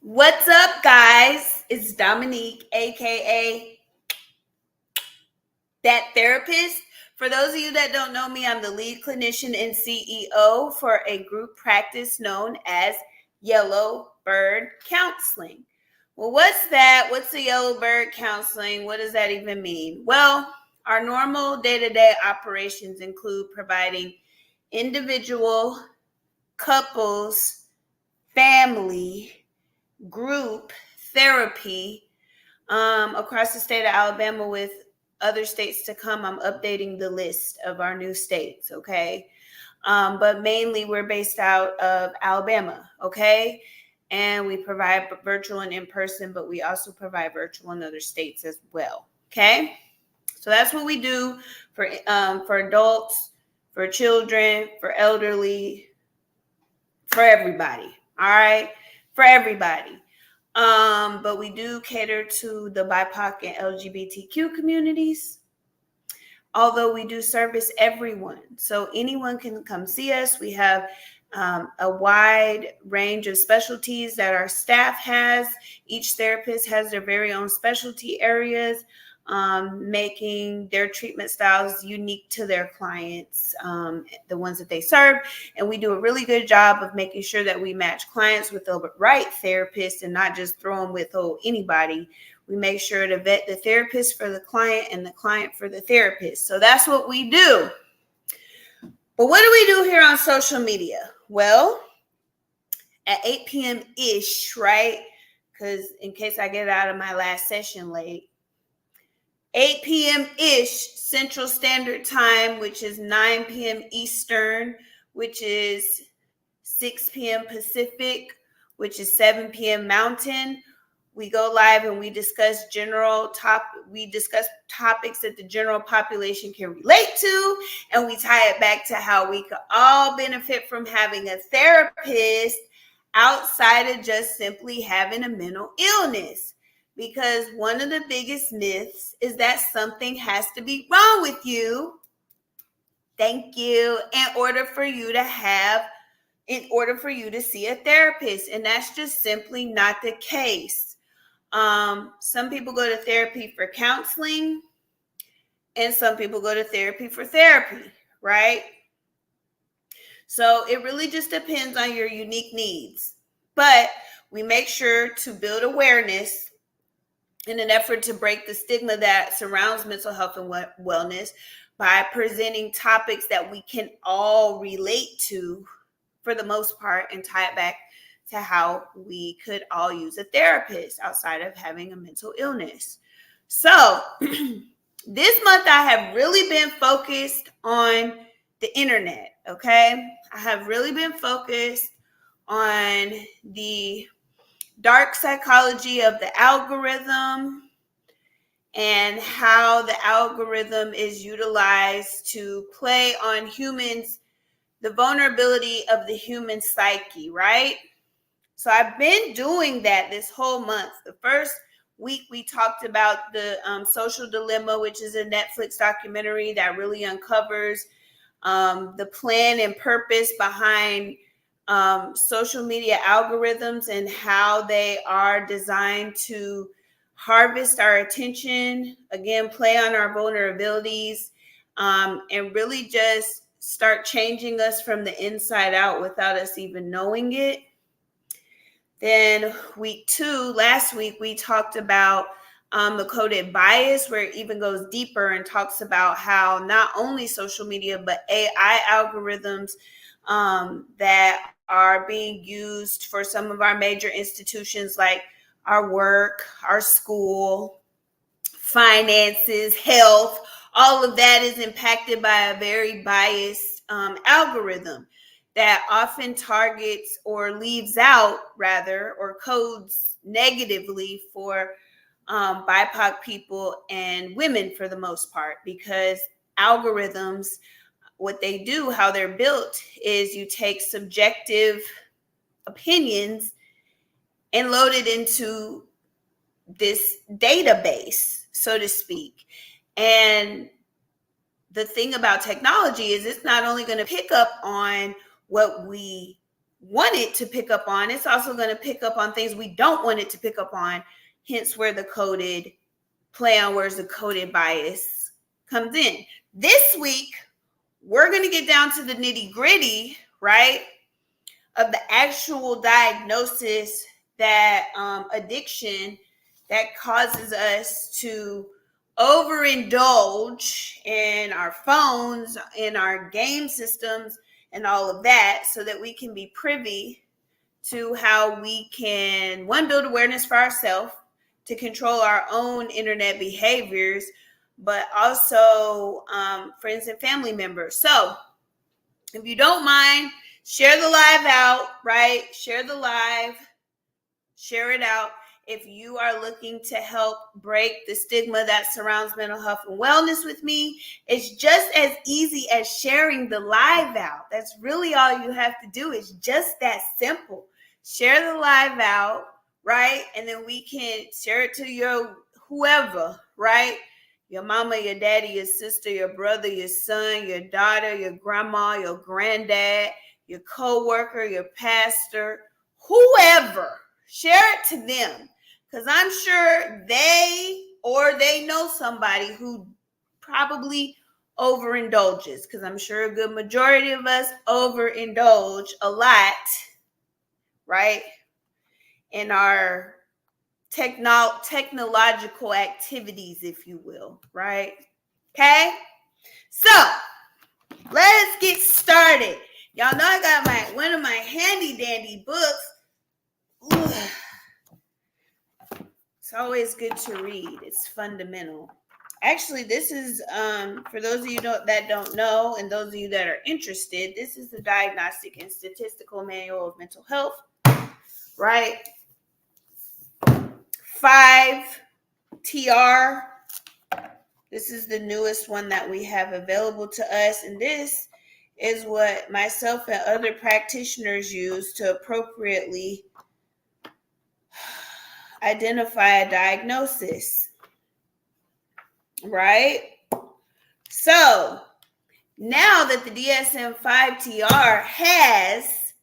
What's up, guys? It's Dominique, aka That Therapist. For those of you that don't know me, I'm the lead clinician and CEO for a group practice known as Yellow Bird Counseling. Well, what's that? What's the Yellow Bird Counseling? What does that even mean? Well, our normal day-to-day operations include providing individual, couples, family, group therapy across the state of Alabama with other states to come. I'm updating the list of our new states, okay? But mainly we're based out of Alabama, okay? And we provide virtual and in-person, but we also provide virtual in other states as well, okay? So that's what we do for adults, for children, for elderly, for everybody, all right? For everybody. But we do cater to the BIPOC and LGBTQ communities, although we do service everyone. So anyone can come see us. We have a wide range of specialties that our staff has. Each therapist has their very own specialty areas, making their treatment styles unique to their clients, the ones that they serve. And we do a really good job of making sure that we match clients with the right therapist and not just throw them with anybody. We make sure to vet the therapist for the client and the client for the therapist. So that's what we do. But what do we do here on social media? Well, at 8 p.m.-ish, right? Because in case I get out of my last session late, 8 p.m.-ish Central Standard Time, which is 9 p.m. Eastern, which is 6 p.m. Pacific, which is 7 p.m. Mountain. We go live and we discuss topics that the general population can relate to, and we tie it back to how we could all benefit from having a therapist outside of just simply having a mental illness. Because one of the biggest myths is that something has to be wrong with you. Thank you. In order for you to see a therapist. And that's just simply not the case. Some people go to therapy for counseling, and some people go to therapy for therapy, right? So it really just depends on your unique needs. But we make sure to build awareness in an effort to break the stigma that surrounds mental health and wellness by presenting topics that we can all relate to for the most part and tie it back to how we could all use a therapist outside of having a mental illness. So this month I have really been focused on the internet, okay? I have really been focused on the dark psychology of the algorithm and how the algorithm is utilized to play on humans, the vulnerability of the human psyche, right? So I've been doing that this whole month. The first week we talked about the Social Dilemma, which is a Netflix documentary that really uncovers the plan and purpose behind social media algorithms and how they are designed to harvest our attention, again, play on our vulnerabilities, and really just start changing us from the inside out without us even knowing it. Then week 2, last week, we talked about the coded bias, where it even goes deeper and talks about how not only social media, but AI algorithms that are being used for some of our major institutions like our work, our school, finances, health, all of that is impacted by a very biased algorithm that often targets or leaves out rather, or codes negatively for BIPOC people and women for the most part, because algorithms, what they do, how they're built, is you take subjective opinions and load it into this database, so to speak. And the thing about technology is it's not only going to pick up on what we want it to pick up on, it's also going to pick up on things we don't want it to pick up on. Hence where the coded play on words, the coded bias comes in. This week, we're going to get down to the nitty gritty, right, of the actual diagnosis that addiction that causes us to overindulge in our phones, in our game systems, and all of that, so that we can be privy to how we can, one, build awareness for ourselves to control our own internet behaviors, but also friends and family members. So if you don't mind, share the live out, right? Share the live, share it out. If you are looking to help break the stigma that surrounds mental health and wellness with me, it's just as easy as sharing the live out. That's really all you have to do. It's just that simple. Share the live out, right? And then we can share it to your whoever, right? Your mama, your daddy, your sister, your brother, your son, your daughter, your grandma, your granddad, your coworker, your pastor, whoever. Share it to them, because I'm sure they know somebody who probably overindulges, because I'm sure a good majority of us overindulge a lot, right, in our technological activities, if you will, right? Okay, so let's get started. Y'all know I got one of my handy dandy books. Ugh. It's always good to read. It's fundamental. Actually, this is for those of you that don't know, and those of you that are interested, this is the Diagnostic and Statistical Manual of Mental Health, right? 5TR. This is the newest one that we have available to us, and this is what myself and other practitioners use to appropriately identify a diagnosis, right? So now that the DSM-5TR has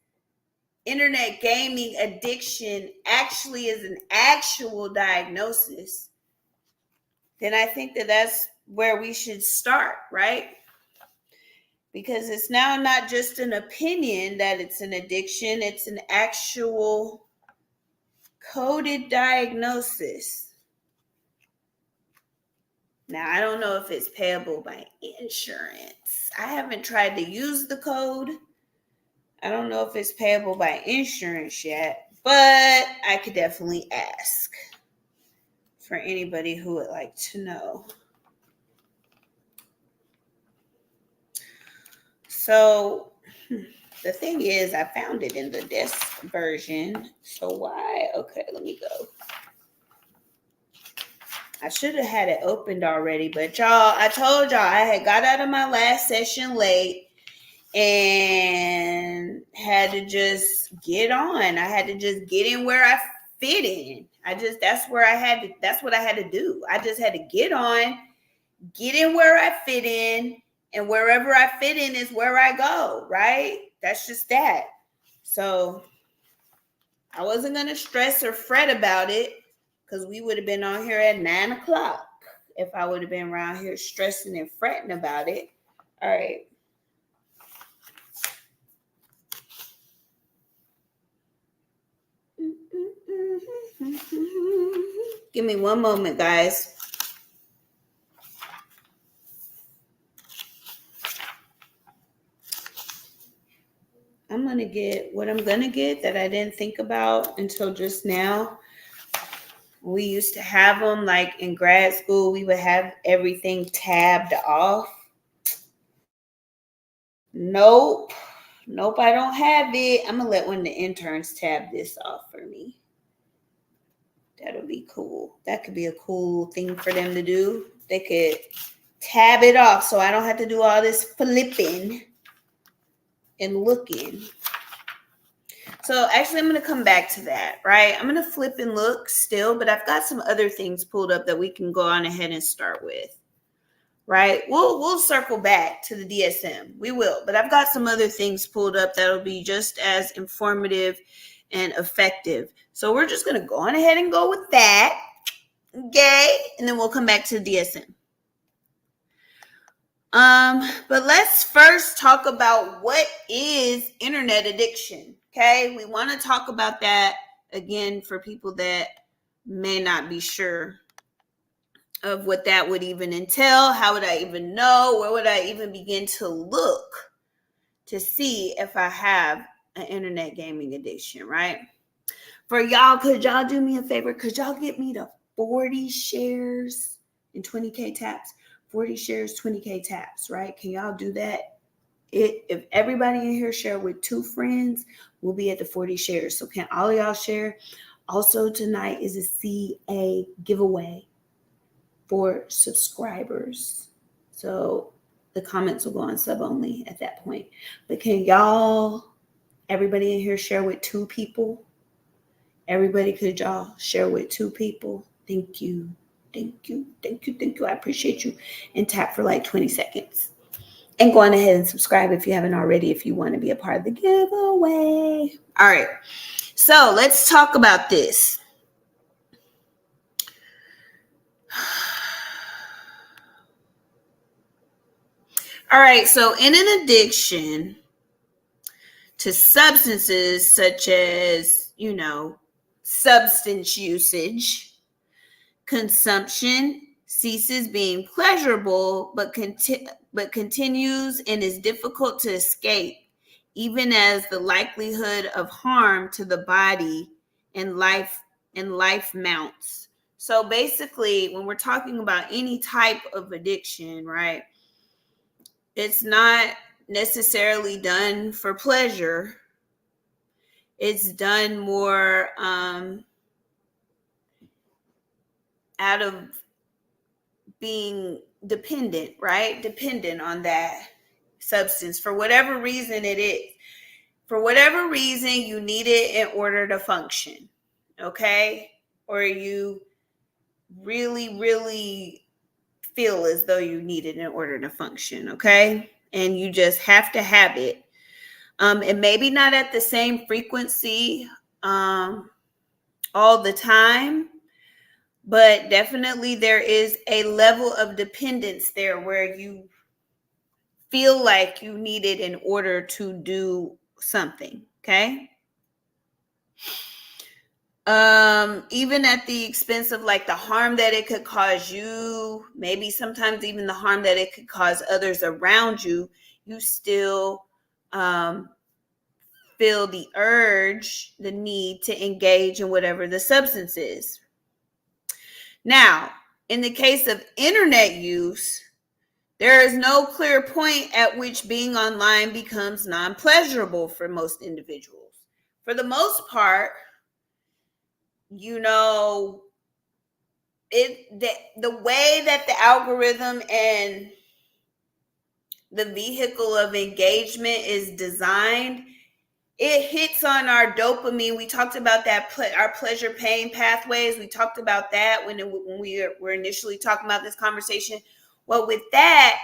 internet gaming addiction actually is an actual diagnosis, then I think that that's where we should start, right? Because it's now not just an opinion that it's an addiction, it's an actual coded diagnosis. Now, I don't know if it's payable by insurance. I haven't tried to use the code. I don't know if it's payable by insurance yet, but I could definitely ask for anybody who would like to know. So the thing is, I found it in the desk version. So why? Okay, let me go. I should have had it opened already, but y'all, I told y'all I had got out of my last session late and had to just get on. I had to just get in where I fit in. That's what I had to do. I just had to get on, get in where I fit in, and wherever I fit in is where I go, right? That's just that. So I wasn't going to stress or fret about it, because we would have been on here at 9 o'clock if I would have been around here stressing and fretting about it. All right. Give me one moment, guys. I'm going to get what I'm going to get that I didn't think about until just now. We used to have them like in grad school. We would have everything tabbed off. Nope, I don't have it. I'm going to let one of the interns tab this off for me. That'll be cool. That could be a cool thing for them to do. They could tab it off so I don't have to do all this flipping and looking. So actually, I'm going to come back to that, right? I'm going to flip and look still, but I've got some other things pulled up that we can go on ahead and start with. right? We'll circle back to the DSM. We will, but I've got some other things pulled up that'll be just as informative and effective. So we're just gonna go on ahead and go with that, okay? And then we'll come back to the DSM. But let's first talk about what is internet addiction. Okay, we want to talk about that again for people that may not be sure of what that would even entail. How would I even know? Where would I even begin to look to see if I have an internet gaming addiction, right? For y'all, could y'all do me a favor? Could y'all get me to 40 shares and 20K taps? 40 shares, 20K taps, right? Can y'all do that? If everybody in here share with 2 friends, we'll be at the 40 shares. So can all of y'all share? Also tonight is a CA giveaway for subscribers. So the comments will go on sub only at that point. But can y'all, everybody in here share with 2 people? Everybody, could y'all share with 2 people? Thank you. Thank you. Thank you. Thank you. I appreciate you. And tap for like 20 seconds. And go on ahead and subscribe if you haven't already, if you want to be a part of the giveaway. All right. So let's talk about this. All right. So in an addiction to substances such as, substance usage, consumption ceases being pleasurable, but continues and is difficult to escape, even as the likelihood of harm to the body and life mounts. So basically, when we're talking about any type of addiction, right, it's not necessarily done for pleasure. It's done more out of being dependent, right? Dependent on that substance for whatever reason it is. For whatever reason, you need it in order to function, okay? Or you really, really feel as though you need it in order to function, okay? And you just have to have it. And maybe not at the same frequency all the time, but definitely there is a level of dependence there where you feel like you need it in order to do something, okay? Even at the expense of like the harm that it could cause you, maybe sometimes even the harm that it could cause others around you, you still feel the urge, the need to engage in whatever the substance is. Now, in the case of internet use, there is no clear point at which being online becomes non-pleasurable for most individuals. For the most part, the way that the algorithm and the vehicle of engagement is designed, it hits on our dopamine. We talked about that, our pleasure pain pathways. We talked about that when we were initially talking about this conversation. Well, with that,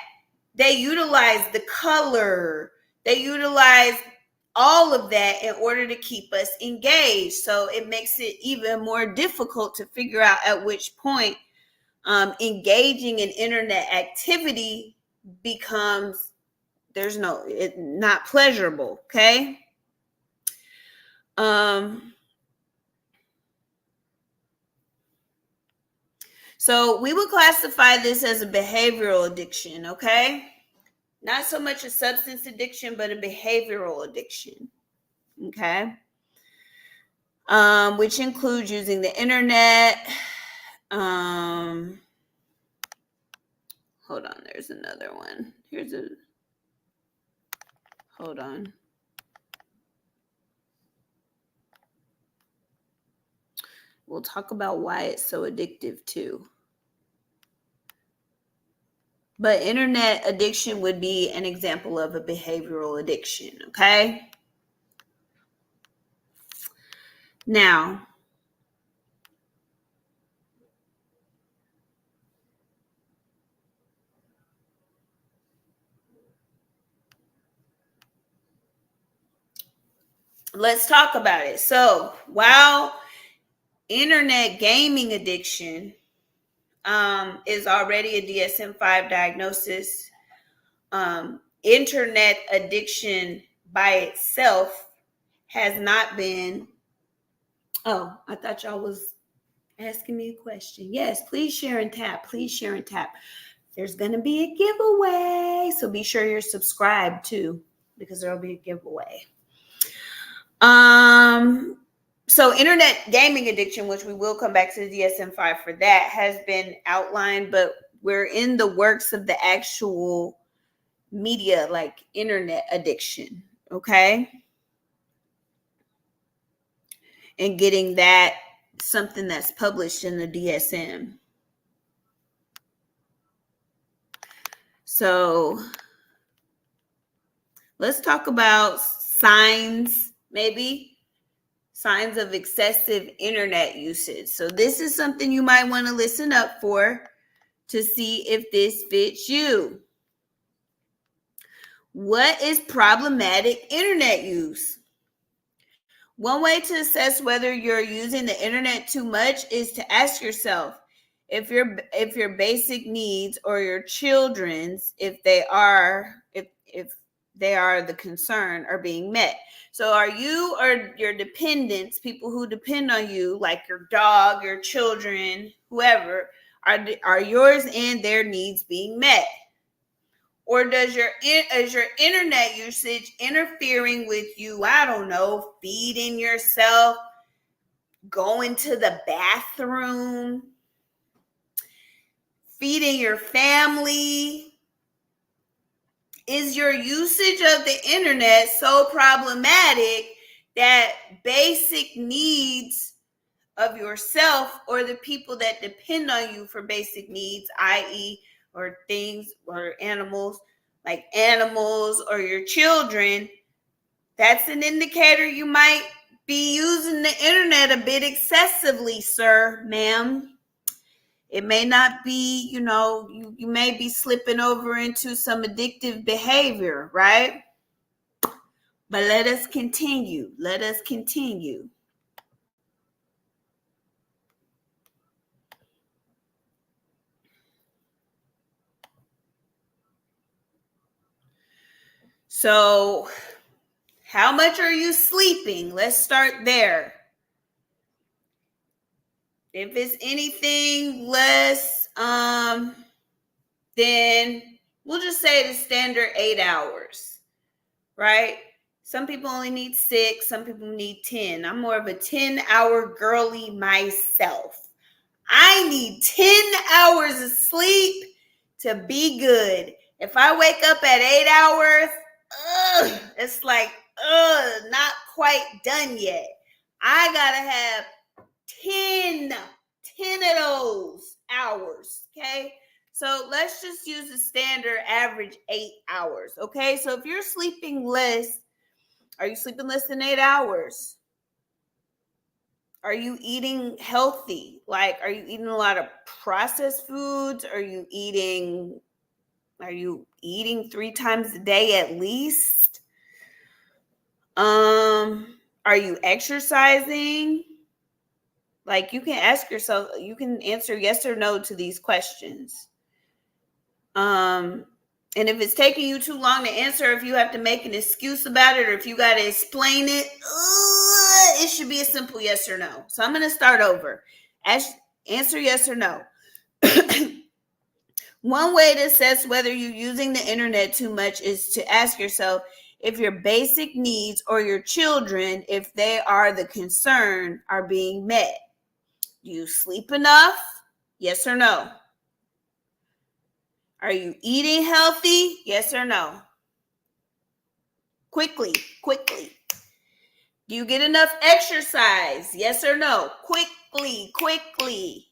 they utilize the color, they utilize all of that in order to keep us engaged. So it makes it even more difficult to figure out at which point engaging in internet activity becomes not pleasurable. Okay. So we would classify this as a behavioral addiction, okay? Not so much a substance addiction, but a behavioral addiction, okay? Which includes using the internet. Hold on, there's another one. Hold on. We'll talk about why it's so addictive too. But internet addiction would be an example of a behavioral addiction, okay? Now, let's talk about it. So while internet gaming addiction is already a DSM-5 diagnosis, internet addiction by itself has not been. Oh, I thought y'all was asking me a question. Yes, please share and tap. Please share and tap. There's going to be a giveaway, so be sure you're subscribed too, because there'll be a giveaway. So internet gaming addiction, which we will come back to the DSM-5 for that, has been outlined, but we're in the works of the actual media, like internet addiction, okay? And getting that something that's published in the DSM. So let's talk about signs, maybe signs of excessive internet usage. So this is something you might want to listen up for to see if this fits you. What is problematic internet use? One way to assess whether you're using the internet too much is to ask yourself if your basic needs or your children's, if they are the concern, are being met. So are you or your dependents, people who depend on you, like your dog, your children, whoever, are yours and their needs being met? Or is your internet usage interfering with you, I don't know, feeding yourself, going to the bathroom, feeding your family? Is your usage of the internet so problematic that basic needs of yourself or the people that depend on you for basic needs, i.e., or things or animals, like animals or your children, that's an indicator you might be using the internet a bit excessively, sir, ma'am. It may not be, you may be slipping over into some addictive behavior, right? But let us continue. Let us continue. So, how much are you sleeping? Let's start there. If it's anything less, then we'll just say the standard 8 hours, right? Some people only need 6, some people need 10. I'm more of a 10-hour girly myself. I need 10 hours of sleep to be good. If I wake up at 8 hours, it's like, not quite done yet. I gotta have 10 of those hours, okay? So let's just use the standard average 8 hours, okay? So if you're sleeping less, are you sleeping less than 8 hours? Are you eating healthy? Like, are you eating a lot of processed foods? Are you eating 3 times a day at least? Are you exercising? Like, you can ask yourself, you can answer yes or no to these questions. And if it's taking you too long to answer, if you have to make an excuse about it, or if you got to explain it, it should be a simple yes or no. So I'm going to start over. Answer yes or no. One way to assess whether you're using the internet too much is to ask yourself if your basic needs or your children, if they are the concern, are being met. Do you sleep enough? Yes or no? Are you eating healthy? Yes or no? Quickly. Do you get enough exercise? Yes or no? Quickly.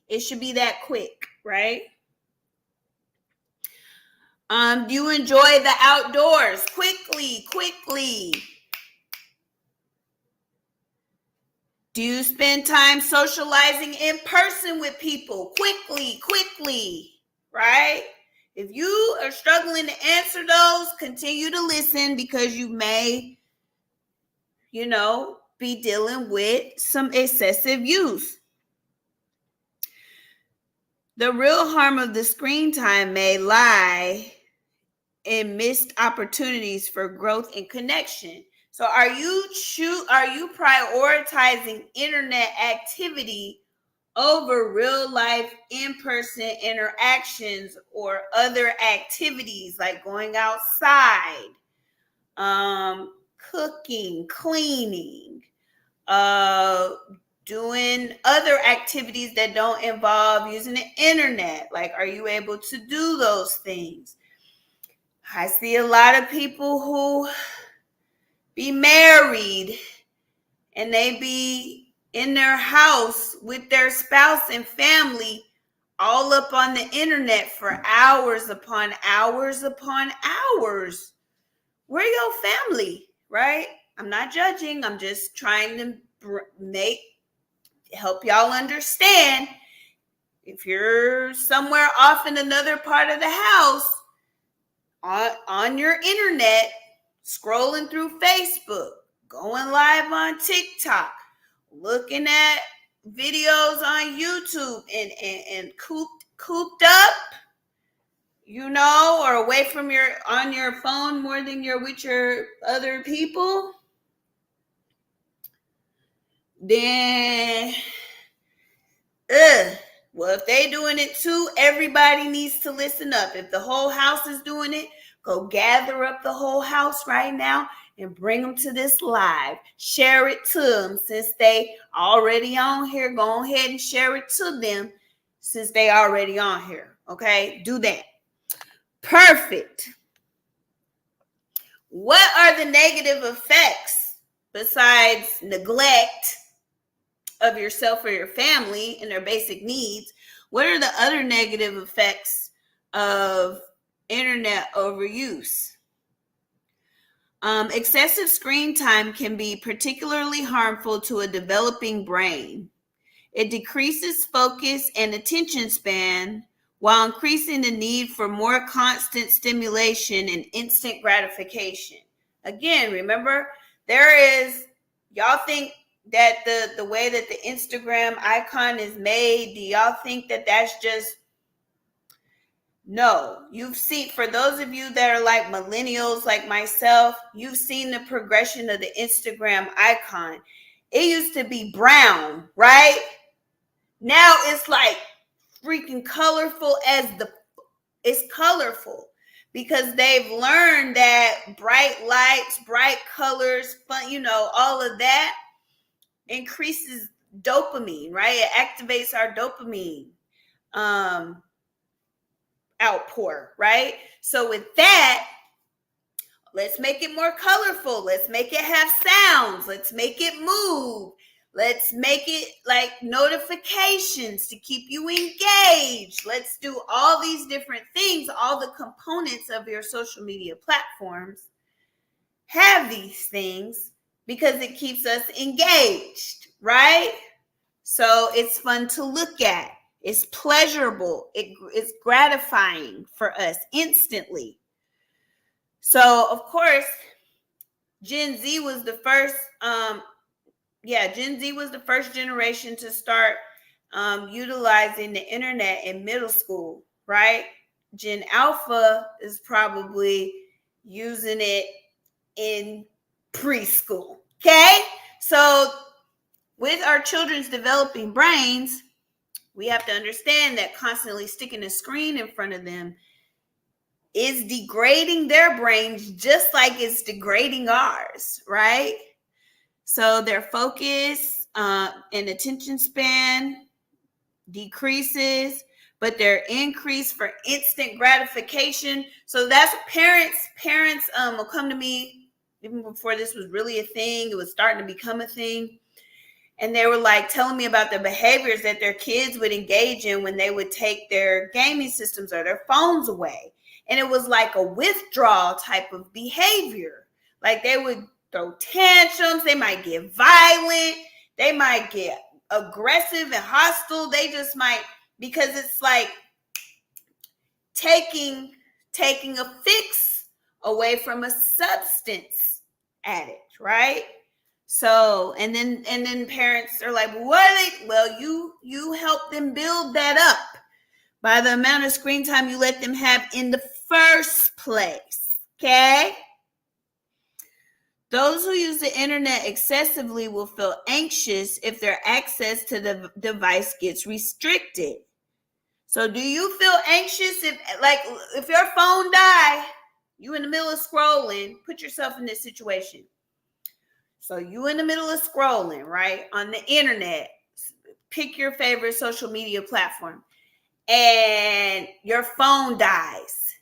It should be that quick, right? Do you enjoy the outdoors? Quickly. Do you spend time socializing in person with people? Quickly, right? If you are struggling to answer those, continue to listen, because you may be dealing with some excessive use. The real harm of the screen time may lie in missed opportunities for growth and connection. So are you prioritizing internet activity over real life in-person interactions or other activities like going outside, cooking, cleaning, doing other activities that don't involve using the internet? Like, are you able to do those things? I see a lot of people who be married and they be in their house with their spouse and family all up on the internet for hours upon hours upon hours. Where your family, right? I'm not judging. I'm just trying to help y'all understand. If you're somewhere off in another part of the house, on your internet, scrolling through Facebook, going live on TikTok, looking at videos on YouTube and cooped up, or away from on your phone more than you're with your other people, then well, if they doing it too, everybody needs to listen up. If the whole house is doing it, go gather up the whole house right now and bring them to this live. Share it to them since they already on here. Go ahead and share it to them since they already on here. Okay, do that. Perfect. What are the negative effects besides neglect of yourself or your family and their basic needs? What are the other negative effects of internet overuse? Excessive screen time can be particularly harmful to a developing brain. It decreases focus and attention span while increasing the need for more constant stimulation and instant gratification. Again, remember, y'all think that the way that the Instagram icon is made, do y'all think that that's just, no, you've seen, for those of you that are like millennials like myself, you've seen the progression of the Instagram icon. It used to be brown, right? Now it's like freaking colorful it's colorful because they've learned that bright lights, bright colors, fun, all of that increases dopamine, right? It activates our dopamine outpour, right? So with that, let's make it more colorful. Let's make it have sounds. Let's make it move. Let's make it like notifications to keep you engaged. Let's do all these different things. All the components of your social media platforms have these things because it keeps us engaged, right? So it's fun to look at. It's pleasurable. It's gratifying for us instantly. So, of course, Gen Z was the first Gen Z was the first generation to start utilizing the internet in middle school, right? Gen Alpha is probably using it in preschool, okay? So with our children's developing brains, we have to understand that constantly sticking a screen in front of them is degrading their brains just like it's degrading ours, right? So their focus and attention span decreases, but their increase for instant gratification. So that's parents will come to me even before this was really a thing. It was starting to become a thing. And they were like telling me about the behaviors that their kids would engage in when they would take their gaming systems or their phones away. And it was like a withdrawal type of behavior. Like they would throw tantrums. They might get violent. They might get aggressive and hostile. They just might, because it's like taking a fix away from a substance addict, right? So, and then parents are like, what are they? Well, you help them build that up by the amount of screen time you let them have in the first place. Okay? Those who use the internet excessively will feel anxious if their access to the device gets restricted. So do you feel anxious if your phone die, you in the middle of scrolling, put yourself in this situation. So you in the middle of scrolling, right, on the internet, pick your favorite social media platform, and your phone dies.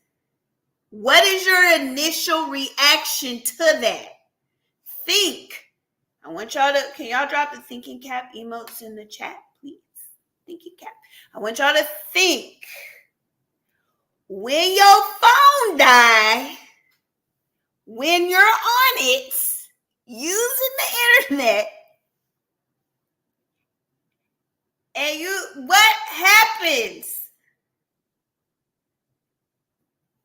What is your initial reaction to that? Think. I want y'all to, can y'all drop the thinking cap emotes in the chat, please? Thinking cap. I want y'all to think. When your phone die, when you're on it, using the internet, and what happens?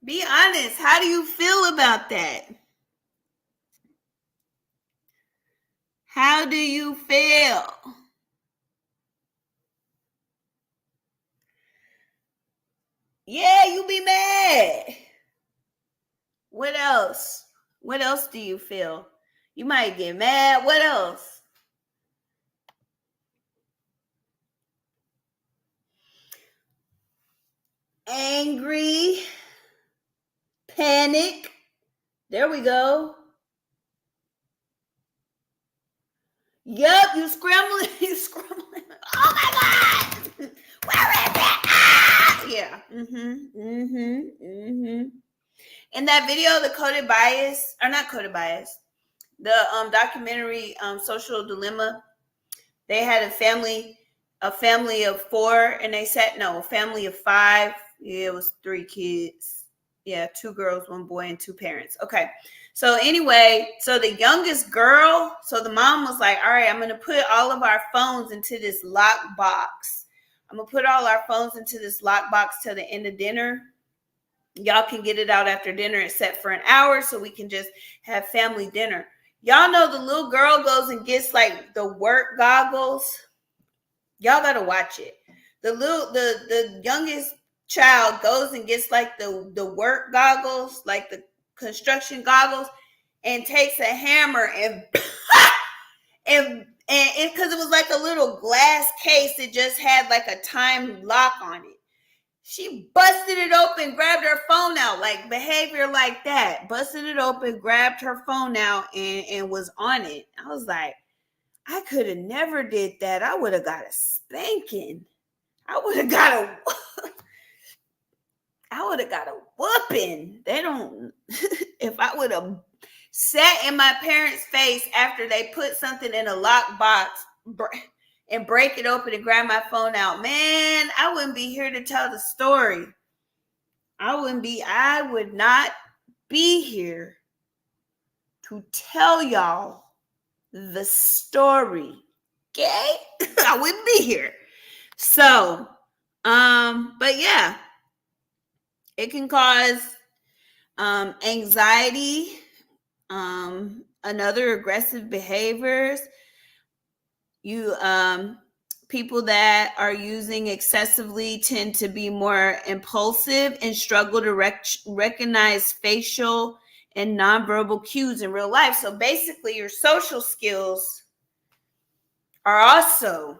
Be honest. How do you feel about that? How do you feel? Yeah, you be mad. What else? What else do you feel? You might get mad. What else? Angry. Panic. There we go. Yep, you scrambling. You scrambling. Oh my God. Where is it? Ah! Yeah. In that video, the Coded Bias, or not Coded Bias, the documentary Social Dilemma, they had a family of four, and a family of five. Yeah, it was 3 kids. Yeah, 2 girls, 1 boy, and 2 parents. Okay. So anyway, so the youngest girl, so the mom was like, all right, I'm going to put all of our phones into this lock box. I'm going to put all our phones into this lock box till the end of dinner. Y'all can get it out after dinner except for an hour so we can just have family dinner. Y'all know the little girl goes and gets like the work goggles. Y'all got to watch it. The youngest child goes and gets like the work goggles, like the construction goggles, and takes a hammer and it, because it was like a little glass case that just had like a time lock on it. She busted it open, grabbed her phone out, like behavior like that. Busted it open, grabbed her phone out, and was on it. I was like, I could have never did that. I would have got a spanking. I would have got a whooping. They don't, if I would have sat in my parents' face after they put something in a lock box and break it open and grab my phone out, man, I wouldn't be here to tell the story. I would not be here to tell y'all the story. Okay? I wouldn't be here. So, but yeah, it can cause anxiety, another aggressive behaviors. People that are using excessively tend to be more impulsive and struggle to recognize facial and nonverbal cues in real life. So basically, your social skills are also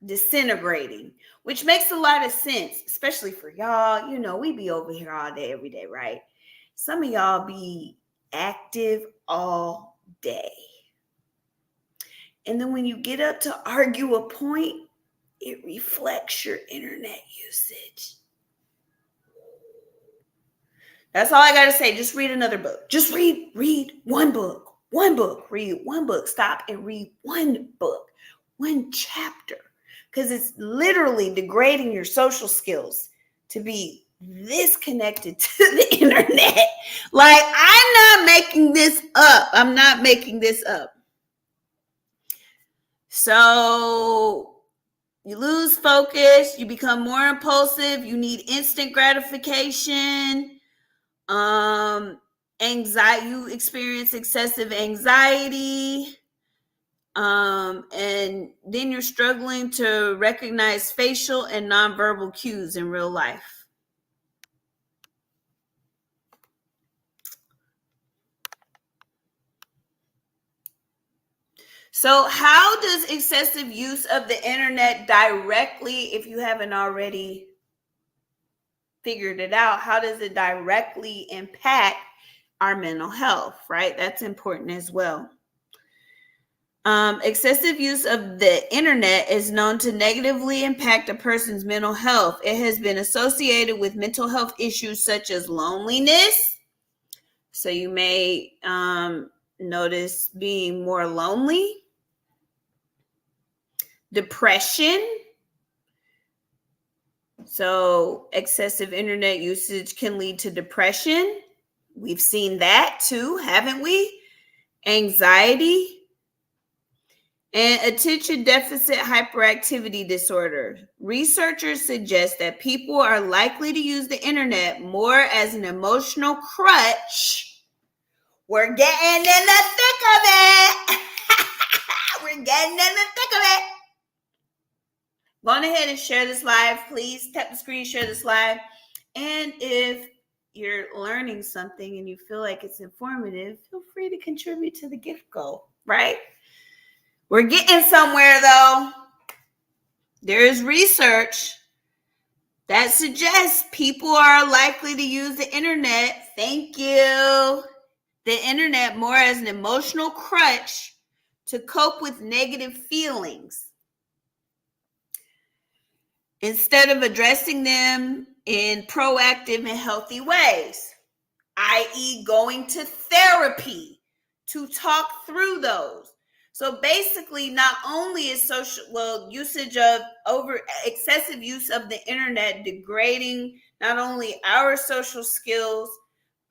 disintegrating, which makes a lot of sense, especially for y'all. You know, we be over here all day, every day, right? Some of y'all be active all day. And then when you get up to argue a point, it reflects your internet usage. That's all I got to say. Just read another book. Just read one book. Read one book. Stop and read one book, one chapter. Because it's literally degrading your social skills to be this connected to the internet. Like, I'm not making this up. I'm not making this up. So you lose focus, you become more impulsive, you need instant gratification. you experience excessive anxiety, and then you're struggling to recognize facial and nonverbal cues in real life. So, how does excessive use of the internet directly, if you haven't already figured it out, how does it directly impact our mental health, right? That's important as well. Excessive use of the internet is known to negatively impact a person's mental health. It has been associated with mental health issues such as loneliness. So you may notice being more lonely, depression. So excessive internet usage can lead to depression. We've seen that too, haven't we? Anxiety and attention deficit hyperactivity disorder. Researchers suggest that people are likely to use the internet more as an emotional crutch. We're getting in the thick of it. We're getting in the thick of it. Go on ahead and share this live. Please tap the screen, share this live. And if you're learning something and you feel like it's informative, feel free to contribute to the gift goal, right? We're getting somewhere though. There is research that suggests people are likely to use the internet, thank you, the internet more as an emotional crutch to cope with negative feelings instead of addressing them in proactive and healthy ways, i.e. going to therapy to talk through those. So basically, not only is excessive use of the internet degrading not only our social skills,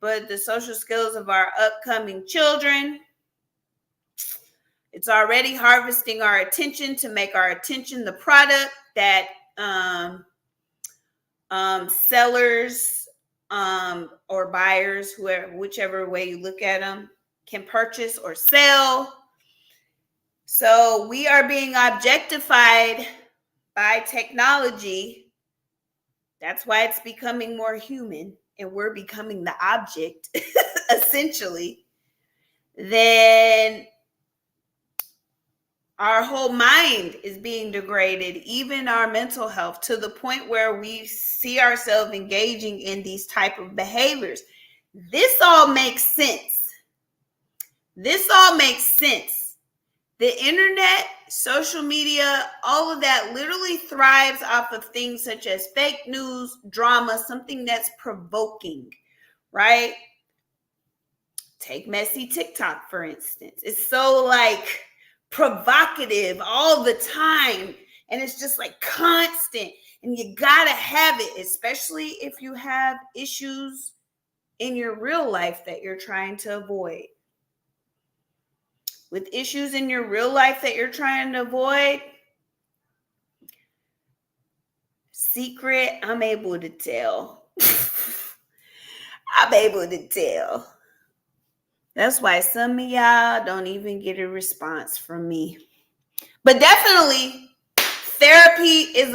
but the social skills of our upcoming children. It's already harvesting our attention to make our attention the product that sellers or buyers, whichever way you look at them, can purchase or sell. So we are being objectified by technology. That's why it's becoming more human and we're becoming the object, essentially. Then our whole mind is being degraded, even our mental health, to the point where we see ourselves engaging in these type of behaviors. This all makes sense. The internet, social media, all of that literally thrives off of things such as fake news, drama, something that's provoking, right? Take messy TikTok, for instance. It's so provocative all the time. And it's just constant. And you gotta have it, especially if you have issues in your real life that you're trying to avoid. With issues in your real life that you're trying to avoid, secret, I'm able to tell. I'm able to tell. That's why some of y'all don't even get a response from me. But definitely, therapy is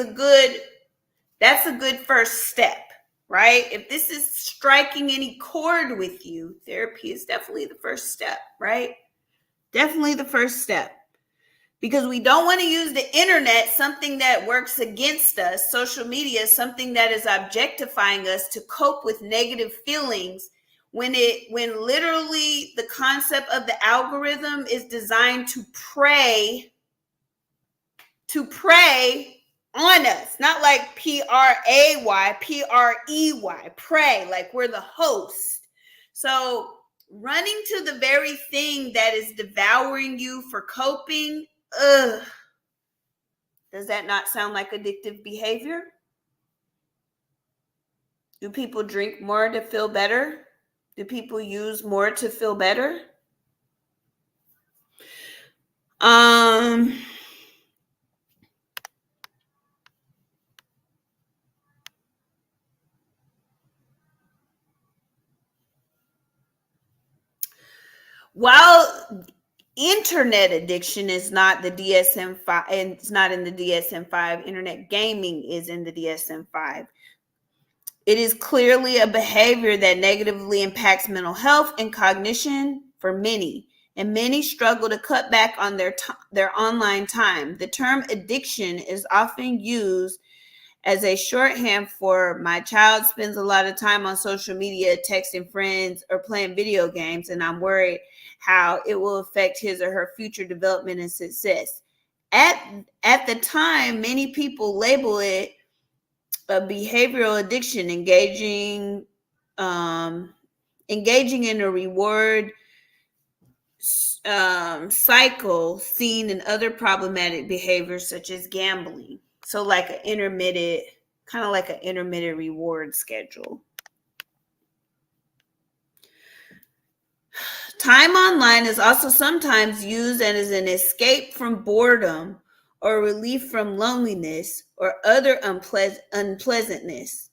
that's a good first step, right? If this is striking any chord with you, therapy is definitely the first step, right? Definitely the first step. Because we don't want to use the internet, something that works against us, social media, something that is objectifying us, to cope with negative feelings when literally the concept of the algorithm is designed to prey on us. Not like P-R-A-Y, P-R-E-Y, prey, like we're the host. So running to the very thing that is devouring you for coping, does that not sound like addictive behavior? Do people drink more to feel better? Do people use more to feel better? While internet addiction is not the DSM-5, and it's not in the DSM-5, internet gaming is in the DSM-5. It is clearly a behavior that negatively impacts mental health and cognition for many, and many struggle to cut back on their online time. The term addiction is often used as a shorthand for my child spends a lot of time on social media, texting friends, or playing video games, and I'm worried how it will affect his or her future development and success. At the time, many people label it a behavioral addiction, engaging in a reward cycle seen in other problematic behaviors such as gambling. So like an intermittent, kind of like an intermittent reward schedule. Time online is also sometimes used as an escape from boredom or relief from loneliness or other unpleasantness.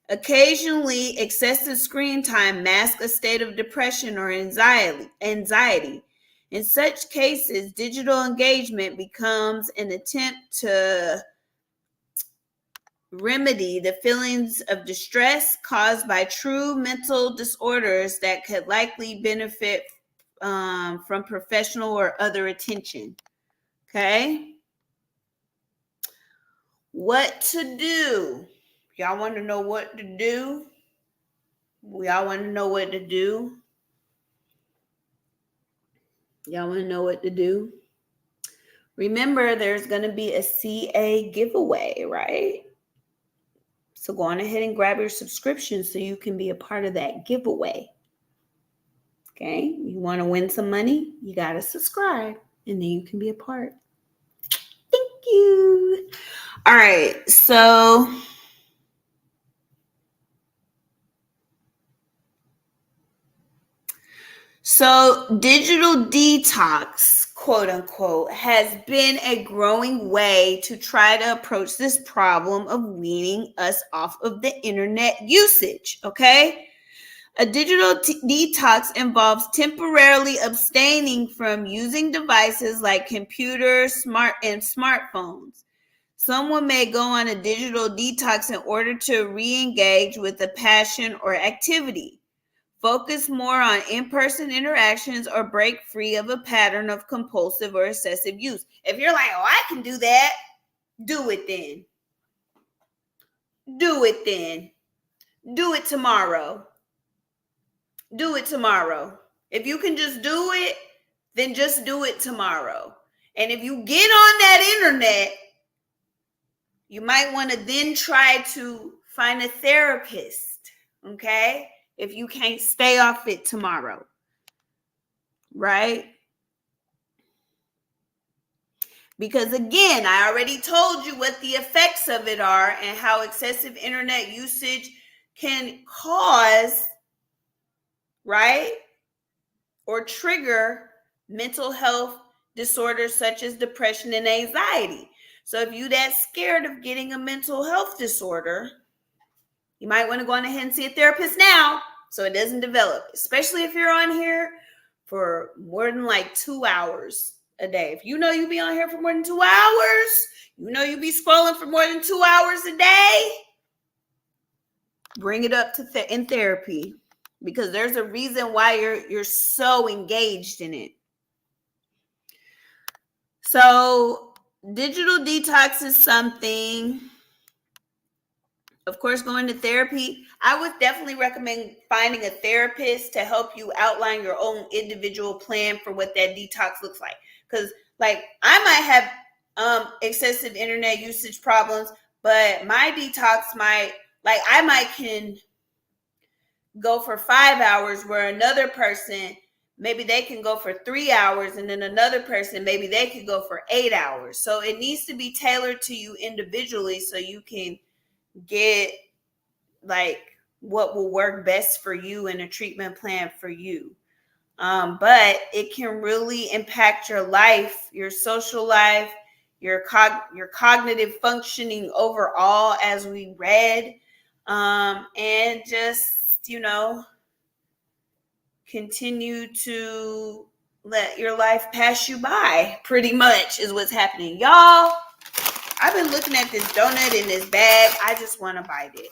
Occasionally, excessive screen time masks a state of depression or anxiety. In such cases, digital engagement becomes an attempt to remedy the feelings of distress caused by true mental disorders that could likely benefit from professional or other attention. Okay? What to do? Y'all want to know what to do? Y'all want to know what to do? Y'all want to know what to do? Remember, there's going to be a CA giveaway, right? So go on ahead and grab your subscription so you can be a part of that giveaway. Okay? You want to win some money? You got to subscribe, and then you can be a part. Thank you. All right. So digital detox, quote unquote, has been a growing way to try to approach this problem of weaning us off of the internet usage. Okay? A digital detox involves temporarily abstaining from using devices like computers, smartphones. Someone may go on a digital detox in order to re-engage with a passion or activity, focus more on in-person interactions, or break free of a pattern of compulsive or excessive use. If you're like, oh, I can do that, do it then. Do it then. Do it tomorrow. Do it tomorrow. If you can just do it, then just do it tomorrow. And if you get on that internet, you might want to then try to find a therapist, okay? If you can't stay off it tomorrow, right? Because again, I already told you what the effects of it are and how excessive internet usage can cause, right? Or trigger mental health disorders such as depression and anxiety. So if you're that scared of getting a mental health disorder, you might want to go on ahead and see a therapist now so it doesn't develop, especially if you're on here for more than like 2 hours a day. If you know you be on here for more than 2 hours, you know you be scrolling for more than 2 hours a day, bring it up to in therapy, because there's a reason why you're so engaged in it. So digital detox is something. Of course, going to therapy, I would definitely recommend finding a therapist to help you outline your own individual plan for what that detox looks like. Because like I might have excessive internet usage problems, but my detox might, like I might can go for 5 hours where another person, maybe they can go for 3 hours, and then another person, maybe they could go for 8 hours. So it needs to be tailored to you individually so you can get like what will work best for you and a treatment plan for you. But it can really impact your life, your social life, your cognitive functioning overall, as we read, and just, continue to let your life pass you by, pretty much is what's happening. Y'all, I've been looking at this donut in this bag. I just want to bite it.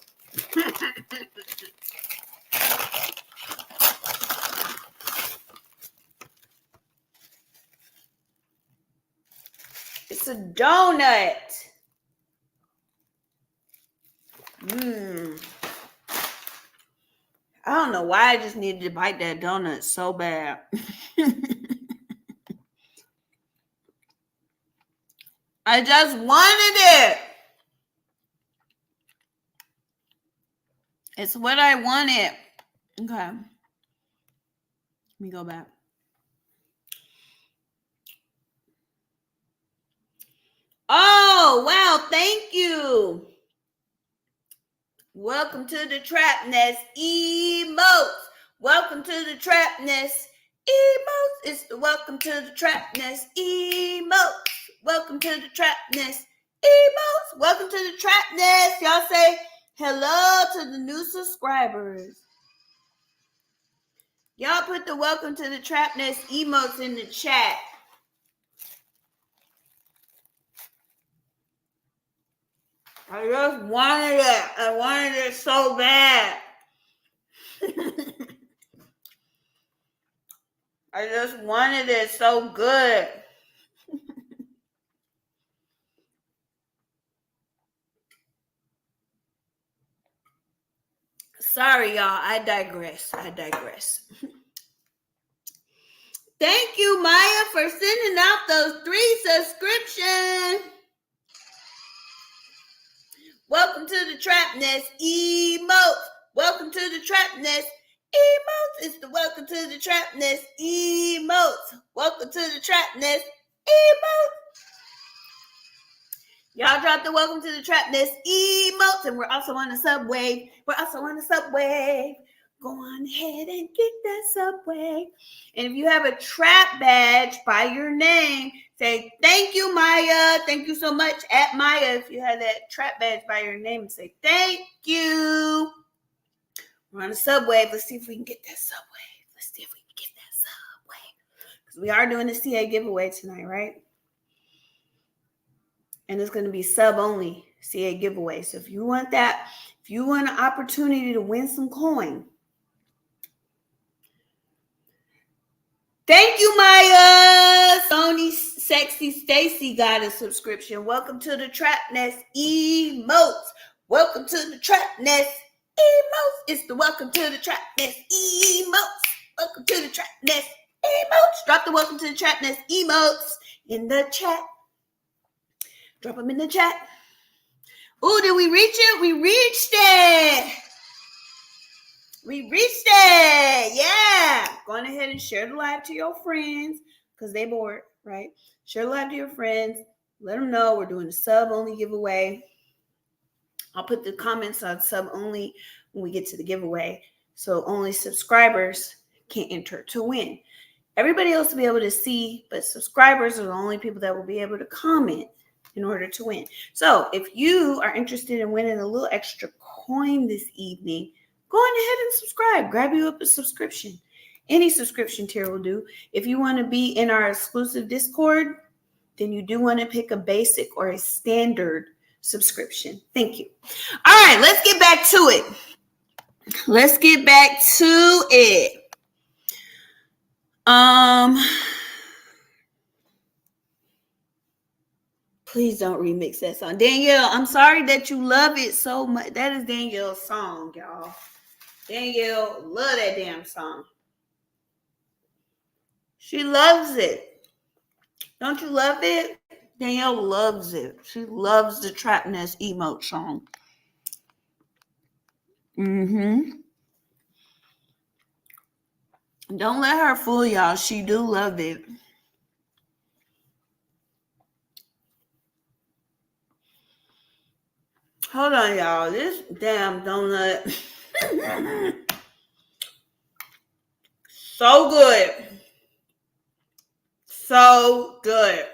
It's a donut. I don't know why I just needed to bite that donut so bad. I just wanted it. It's what I wanted. Okay. Let me go back. Oh, wow. Thank you. Welcome to the Trap Nest emotes. Welcome to the Trap Nest emotes. It's the welcome to the Trap Nest emotes. Welcome to the Trap Nest emotes. Welcome to the Trap Nest. Y'all say hello to the new subscribers. Y'all put the welcome to the Trap Nest emotes in the chat. I just wanted it. I wanted it so bad. I just wanted it so good. Sorry, y'all. I digress. Thank you, Maya, for sending out those 3 subscriptions. Welcome to the Trap Nest emotes. Welcome to the Trap Nest emotes. It's the welcome to the Trap Nest emotes. Welcome to the Trap Nest emotes. Y'all dropped the welcome to the Trap Nest emotes, and we're also on the subway. Go on ahead and get that subway. And if you have a trap badge by your name, say thank you, Maya. Thank you so much at Maya. If you have that trap badge by your name, say thank you. We're on the subway. Let's see if we can get that subway. Because we are doing the CA giveaway tonight, right? And it's going to be sub only CA giveaway. So if you want that, if you want an opportunity to win some coin, thank you, Maya. Sony Sexy Stacy got a subscription. Welcome to the Trap Nest emotes. Welcome to the Trap Nest emotes. It's the welcome to the Trap Nest emotes. Welcome to the Trap Nest emotes. Drop the welcome to the Trap Nest emotes in the chat. Drop them in the chat. Oh, did we reach it? We reached it. Yeah. Go on ahead and share the live to your friends because they bored, right? Share the live to your friends. Let them know we're doing a sub only giveaway. I'll put the comments on sub only when we get to the giveaway. So only subscribers can enter to win. Everybody else will be able to see, but subscribers are the only people that will be able to comment in order to win. So if you are interested in winning a little extra coin this evening, go on ahead and subscribe. Grab you up a subscription. Any subscription tier will do. If you want to be in our exclusive Discord, then you do want to pick a basic or a standard subscription. Thank you. All right, let's get back to it. Please don't remix that song. Danielle, I'm sorry that you love it so much. That is Danielle's song, y'all. Danielle love that damn song. She loves it. Don't you love it? Danielle loves it. She loves the Trap Nest emote song. Don't let her fool y'all. She do love it. Hold on, y'all. This damn donut. So good. So good.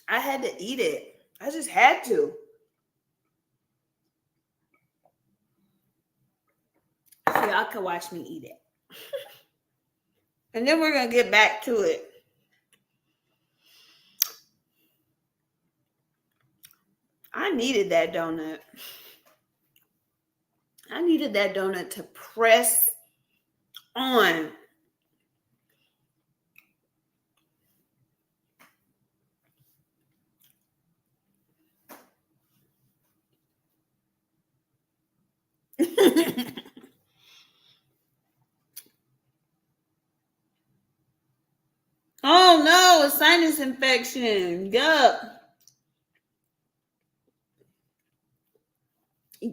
I had to eat it. I just had to. This Y'all can watch me eat it. And then we're going to get back to it. I needed that donut. I needed that donut to press on. Oh no, a sinus infection. Yup.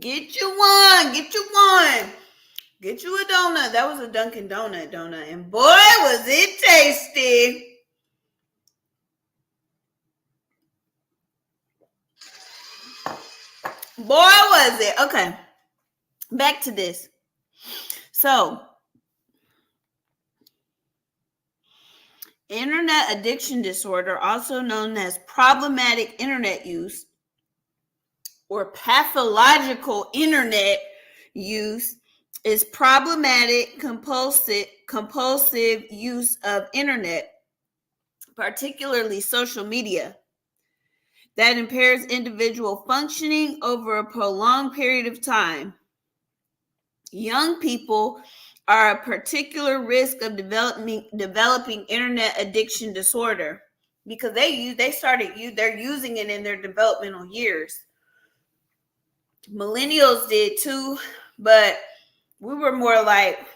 Get you one. Get you one. Get you a donut. That was a Dunkin' Donut donut. And boy, was it tasty. Boy, was it. Okay. Back to this. So, internet addiction disorder, also known as problematic internet use or pathological internet use, is problematic compulsive use of internet, particularly social media, that impairs individual functioning over a prolonged period of time. Young people are a particular risk of developing internet addiction disorder because they're using it in their developmental years. Millennials did too, but we were more like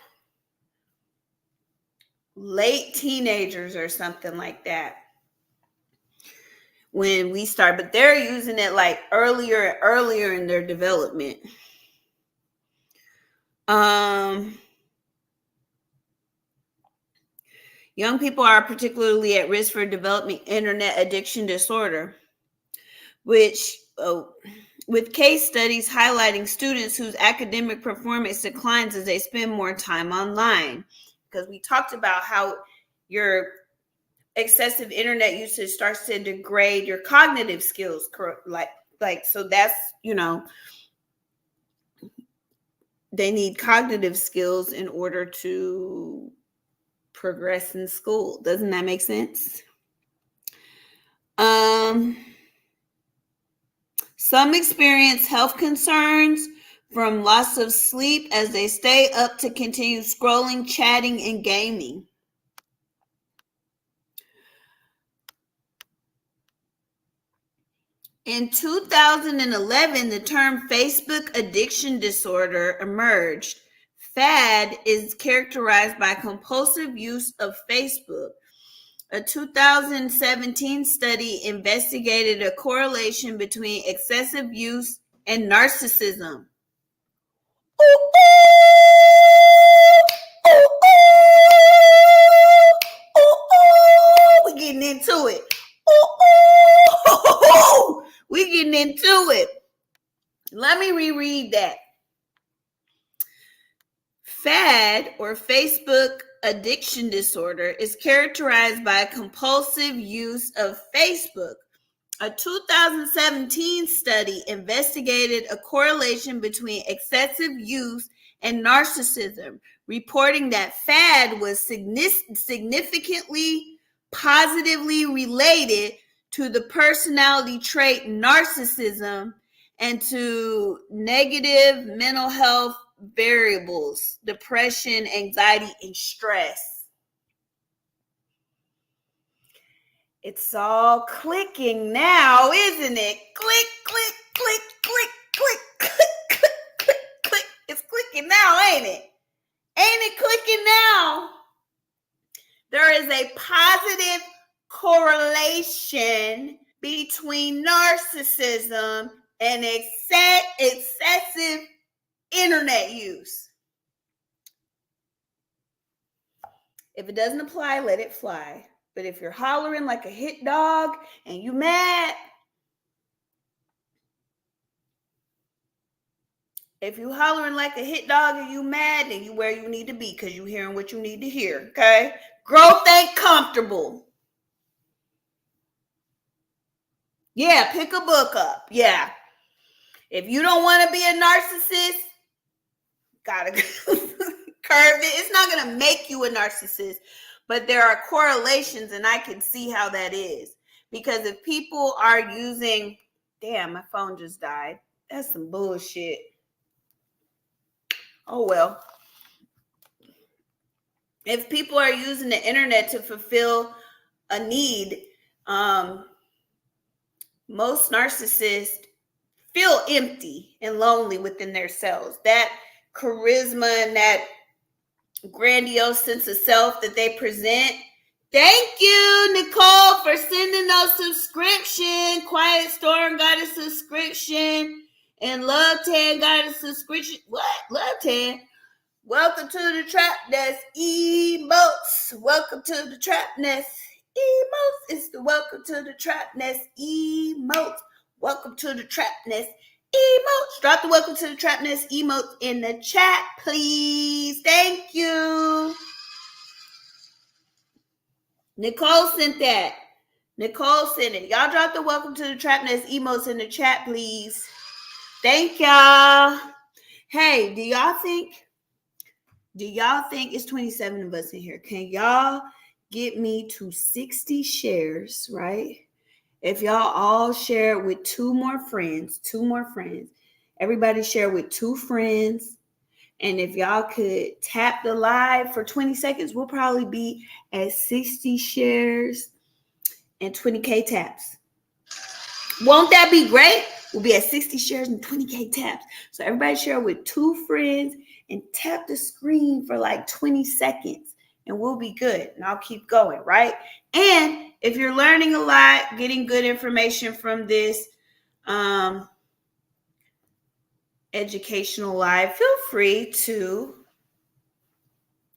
late teenagers or something like that when we start, but they're using it like earlier and earlier in their development. Young people are particularly at risk for developing internet addiction disorder, which with case studies highlighting students whose academic performance declines as they spend more time online. Because we talked about how your excessive internet usage starts to degrade your cognitive skills, like so that's, they need cognitive skills in order to progress in school. Doesn't that make sense? Some experience health concerns from loss of sleep as they stay up to continue scrolling, chatting, and gaming. In 2011, the term Facebook addiction disorder emerged. FAD is characterized by compulsive use of Facebook. A 2017 study investigated a correlation between excessive use and narcissism. We're getting into it. We're getting into it. Let me reread that. FAD, or Facebook addiction disorder, is characterized by compulsive use of Facebook. A 2017 study investigated a correlation between excessive use and narcissism, reporting that FAD was significantly positively related to the personality trait narcissism and to negative mental health variables, depression, anxiety, and stress. It's all clicking now, isn't it? Click, click, click, click, click, click, click, click, click. It's clicking now, ain't it? Ain't it clicking now? There is a positive correlation between narcissism and excessive internet use. If it doesn't apply, let it fly. But if you're hollering like a hit dog and you mad, if you hollering like a hit dog and you mad, then you where you need to be because you hearing what you need to hear, okay? Growth ain't comfortable. Yeah, pick a book up. Yeah. If you don't want to be a narcissist, gotta go. curve it. It's not going to make you a narcissist, but there are correlations, and I can see how that is. Because if people are using, damn, my phone just died. That's some bullshit. Oh, well. If people are using the internet to fulfill a need, most narcissists feel empty and lonely within themselves. That charisma and that grandiose sense of self that they present. Thank you, Nicole, for sending us subscription. Quiet Storm got a subscription. And Love Tan got a subscription. What? Love Tan? Welcome to the Trap Nest emotes. Welcome to the Trap Nest emotes. It's the Welcome to the Trap Nest emotes. Welcome to the Trap Nest emotes. Drop the Welcome to the Trap Nest emotes in the chat, please. Thank you. Nicole sent that. Nicole sent it. Y'all drop the Welcome to the Trap Nest emotes in the chat, please. Thank y'all. Hey, do y'all think it's 27 of us in here? Can y'all get me to 60 shares, right? If y'all all share with two more friends, everybody share with 2 friends. And if y'all could tap the live for 20 seconds, we'll probably be at 60 shares and 20K taps. Won't that be great? We'll be at 60 shares and 20K taps. So everybody share with 2 friends and tap the screen for like 20 seconds and we'll be good. And I'll keep going, right? And if you're learning a lot, getting good information from this educational live, feel free to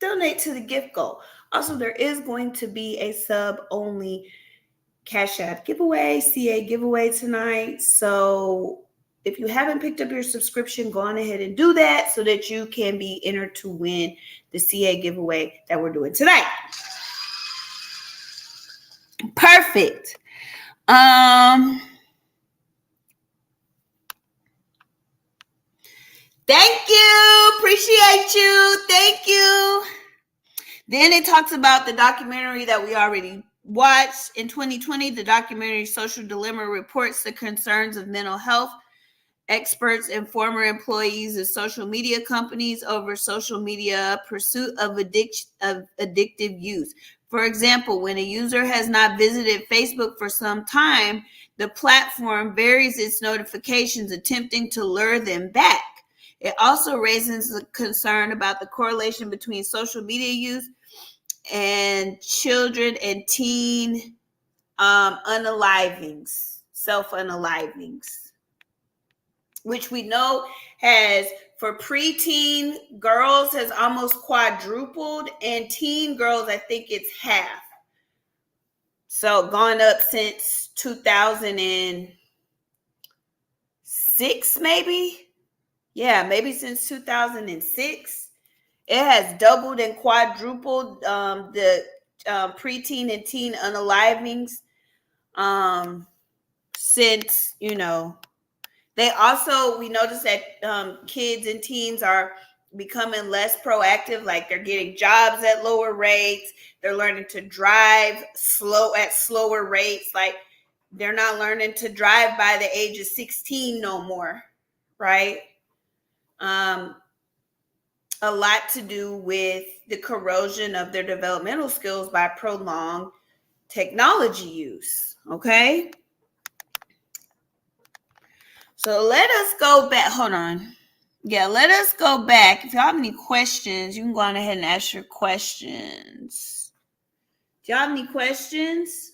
donate to the gift goal. Also, there is going to be a sub-only Cash App giveaway, CA giveaway tonight. So if you haven't picked up your subscription, go on ahead and do that so that you can be entered to win the CA giveaway that we're doing tonight. Perfect. Thank you. Appreciate you. Thank you. Then it talks about the documentary that we already watched in 2020. The documentary Social Dilemma reports the concerns of mental health experts and former employees of social media companies over social media pursuit of addictive use. For example, when a user has not visited Facebook for some time, the platform varies its notifications, attempting to lure them back. It also raises a concern about the correlation between social media use and children and teen unalivings, self-unalivings, which we know has, for preteen girls, has almost quadrupled, and teen girls, I think it's half. So gone up since 2006, maybe? Yeah, maybe since 2006. It has doubled and quadrupled the preteen and teen unalivings since, we noticed that kids and teens are becoming less proactive, like they're getting jobs at lower rates. They're learning to drive at slower rates. Like they're not learning to drive by the age of 16 no more, right? A lot to do with the corrosion of their developmental skills by prolonged technology use, okay? So let us go back. Hold on. Yeah, let us go back. If y'all have any questions, you can go on ahead and ask your questions. Do y'all have any questions?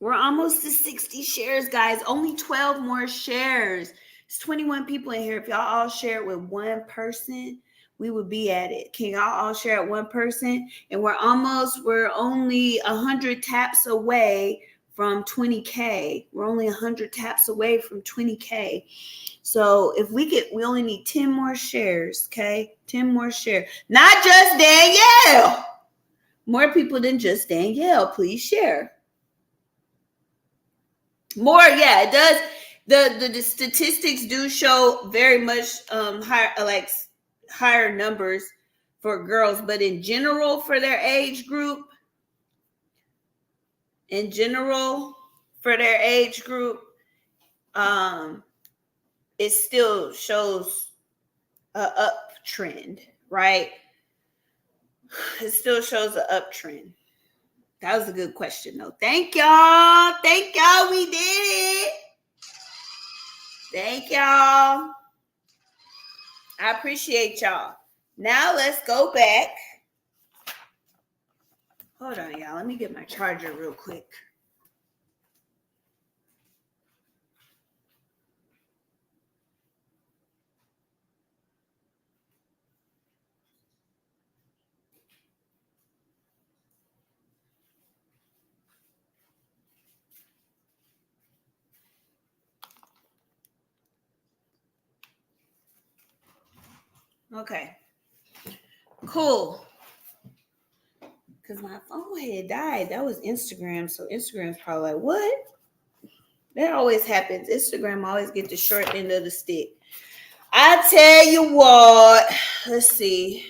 We're almost to 60 shares, guys. Only 12 more shares. It's 21 people in here. If y'all all share it with one person, we would be at it. Can y'all all share it one person? And we're only 100 taps away from 20K. We're only 100 taps away from 20K. So if we only need 10 more shares, okay? 10 more shares. Not just Danielle. More people than just Danielle. Please share. More, yeah, it does. The statistics do show very much higher numbers for girls, but in general for their age group, um, it still shows a uptrend, right? It still shows an uptrend. That was a good question, though. Thank y'all. Thank y'all. We did it. Thank y'all. I appreciate y'all. Now let's go back. Hold on, y'all. Let me get my charger real quick. Okay. Cool. Because my phone had died. That was Instagram. So Instagram's probably like, what? That always happens. Instagram always get the short end of the stick. I tell you what. Let's see.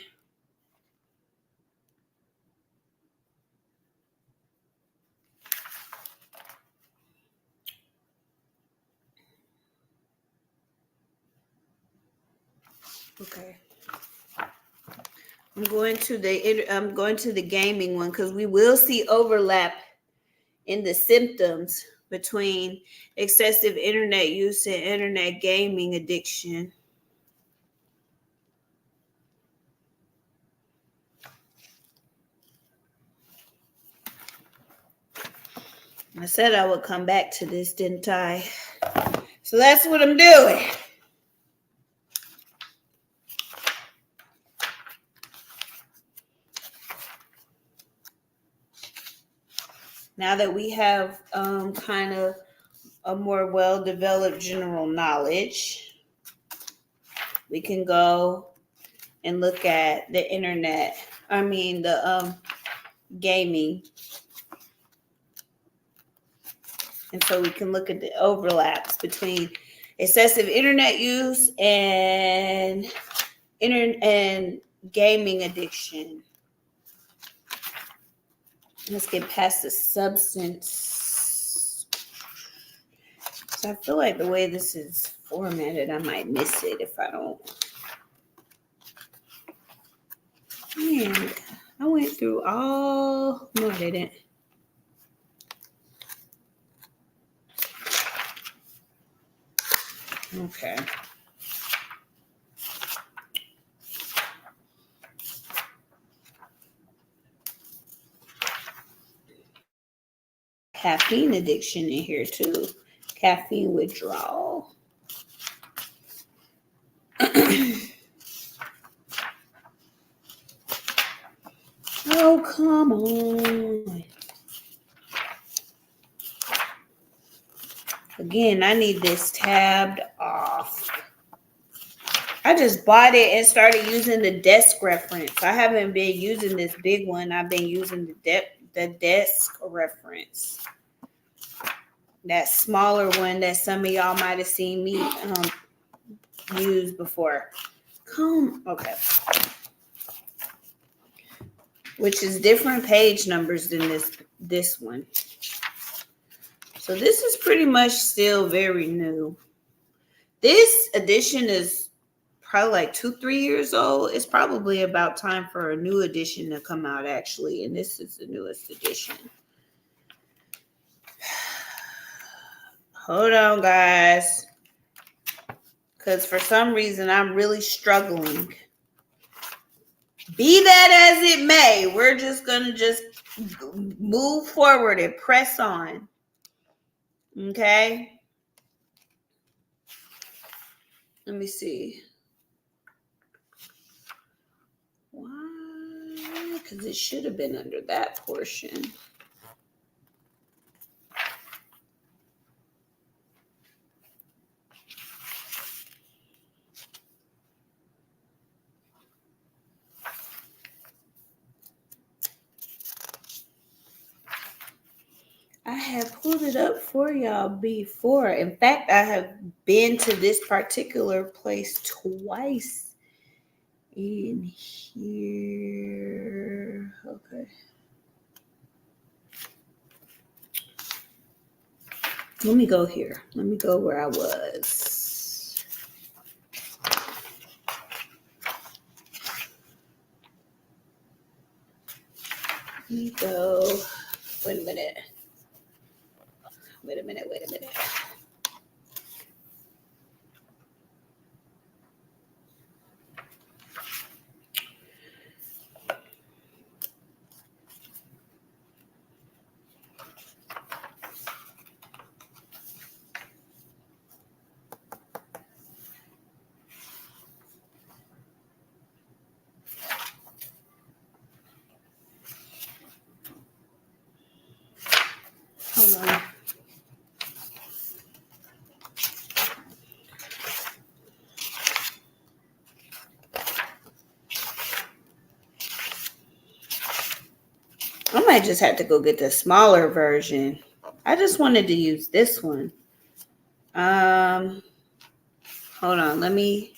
Okay. I'm going to the gaming one because we will see overlap in the symptoms between excessive internet use and internet gaming addiction. I said I would come back to this, didn't I? So that's what I'm doing. Now that we have kind of a more well-developed general knowledge, we can go and look at the internet. The gaming. And so we can look at the overlaps between excessive internet use and gaming addiction. Let's get past the substance. So I feel like the way this is formatted, I might miss it if I don't. Man, I went through all. No, I didn't. Okay. Caffeine addiction in here too. Caffeine withdrawal. Oh, come on. Again, I need this tabbed off. I just bought it and started using the desk reference. I haven't been using this big one. I've been using the desk reference. That smaller one that some of y'all might have seen me use before. Okay. Which is different page numbers than this one. So this is pretty much still very new. This edition is probably like 2-3 years old. It's probably about time for a new edition to come out, actually. And this is the newest edition. Hold on, guys. Because for some reason, I'm really struggling. Be that as it may, we're just going to just move forward and press on. Okay? Let me see. Why? Because it should have been under that portion. I I have pulled it up for y'all before. In fact, I have been to this particular place twice in here. Okay. Let me go here. Let me go where I was. Let me go. Wait a minute. Wait a minute. Hold on. I might just have to go get the smaller version. I just wanted to use this one. Hold on, let me.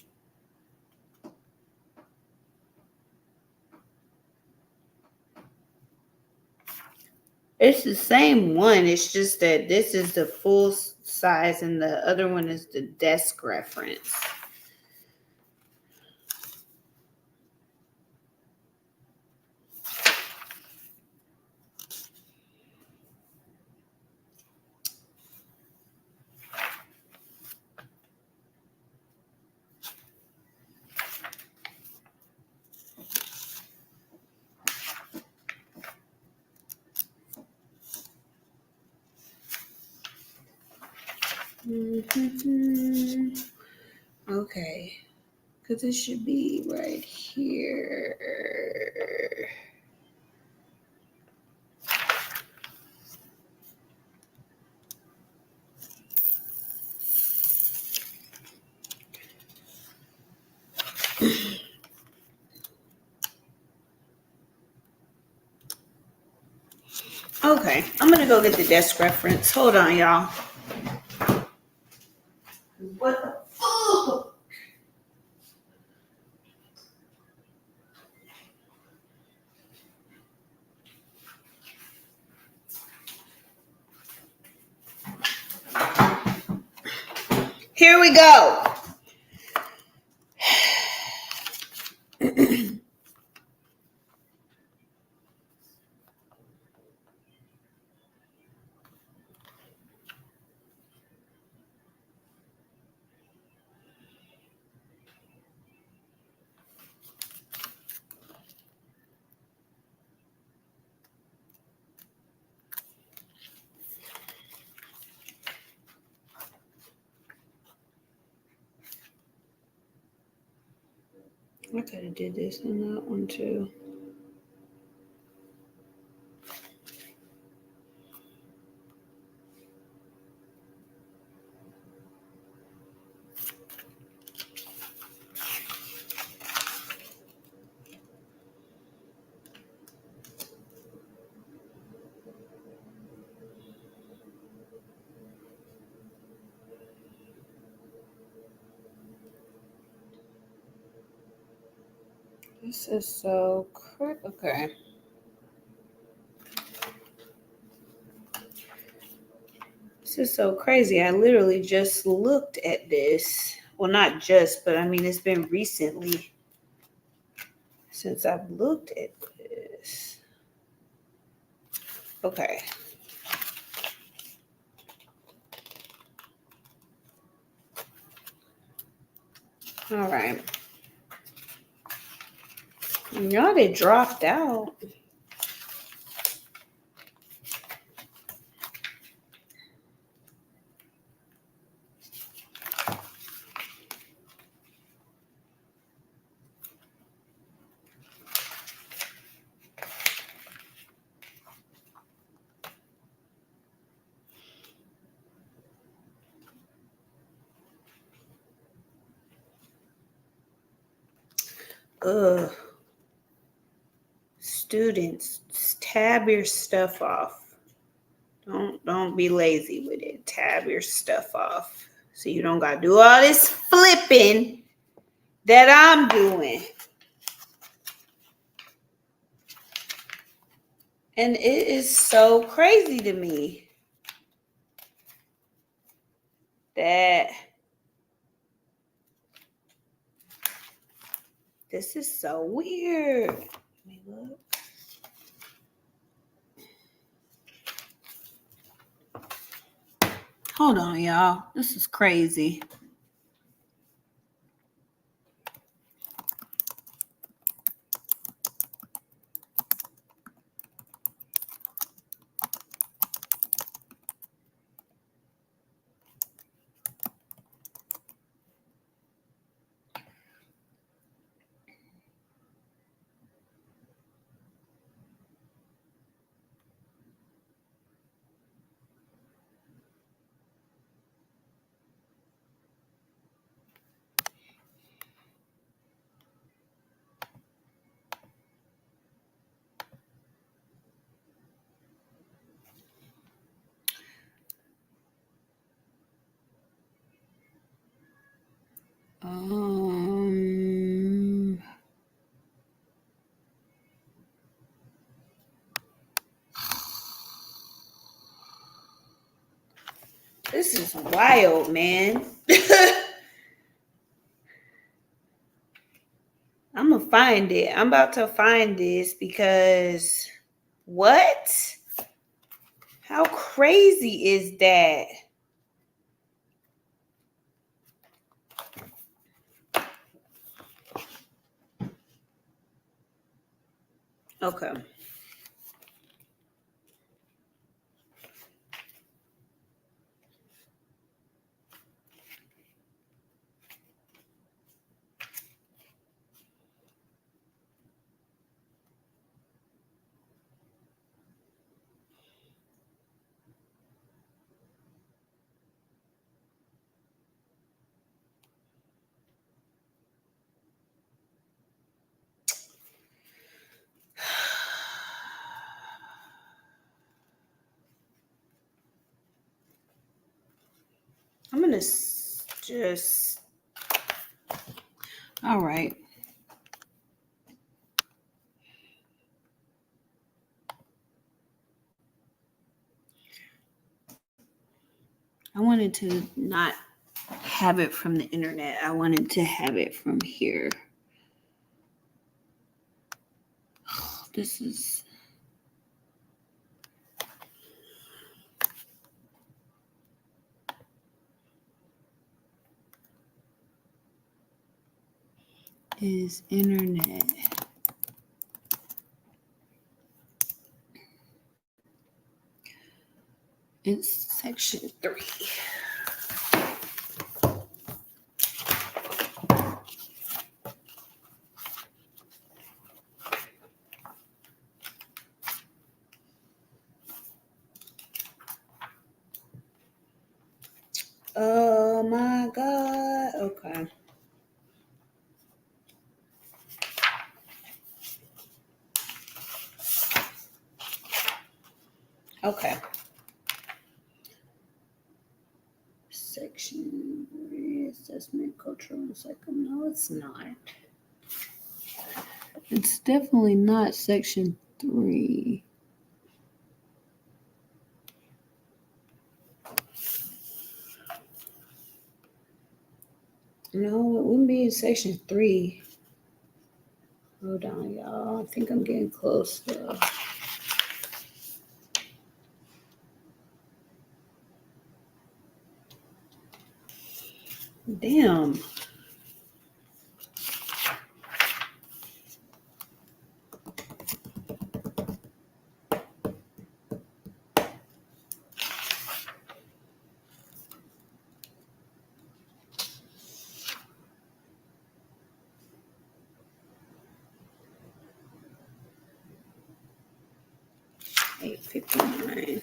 It's the same one. It's just that this is the full size and the other one is the desk reference. Okay, because it should be right here. Okay, I'm gonna go get the desk reference. Hold on, y'all. What the fuck? Here we go. I could have did this on that one too. This is so okay. This is so crazy. I literally just looked at this. Well, not just, but I mean, it's been recently since I've looked at this. Okay. All right. Y'all, they dropped out. Ugh. Students, tab your stuff off. Don't be lazy with it. Tab your stuff off so you don't gotta do all this flipping that I'm doing. And it is so crazy to me that this is so weird. Let me look. Hold on, y'all. This is crazy. This is wild, man. I'm gonna find it. I'm about to find this because what? How crazy is that? Okay. I'm gonna just. All right. I wanted to not have it from the internet. I wanted to have it from here. This is internet. It's section 3. Oh my God. Okay. Okay. Section 3, assessment, cultural and psycho. No, it's not. It's definitely not section 3. No, it wouldn't be in section 3. Hold on, y'all. I think I'm getting close though. Damn. $8.59.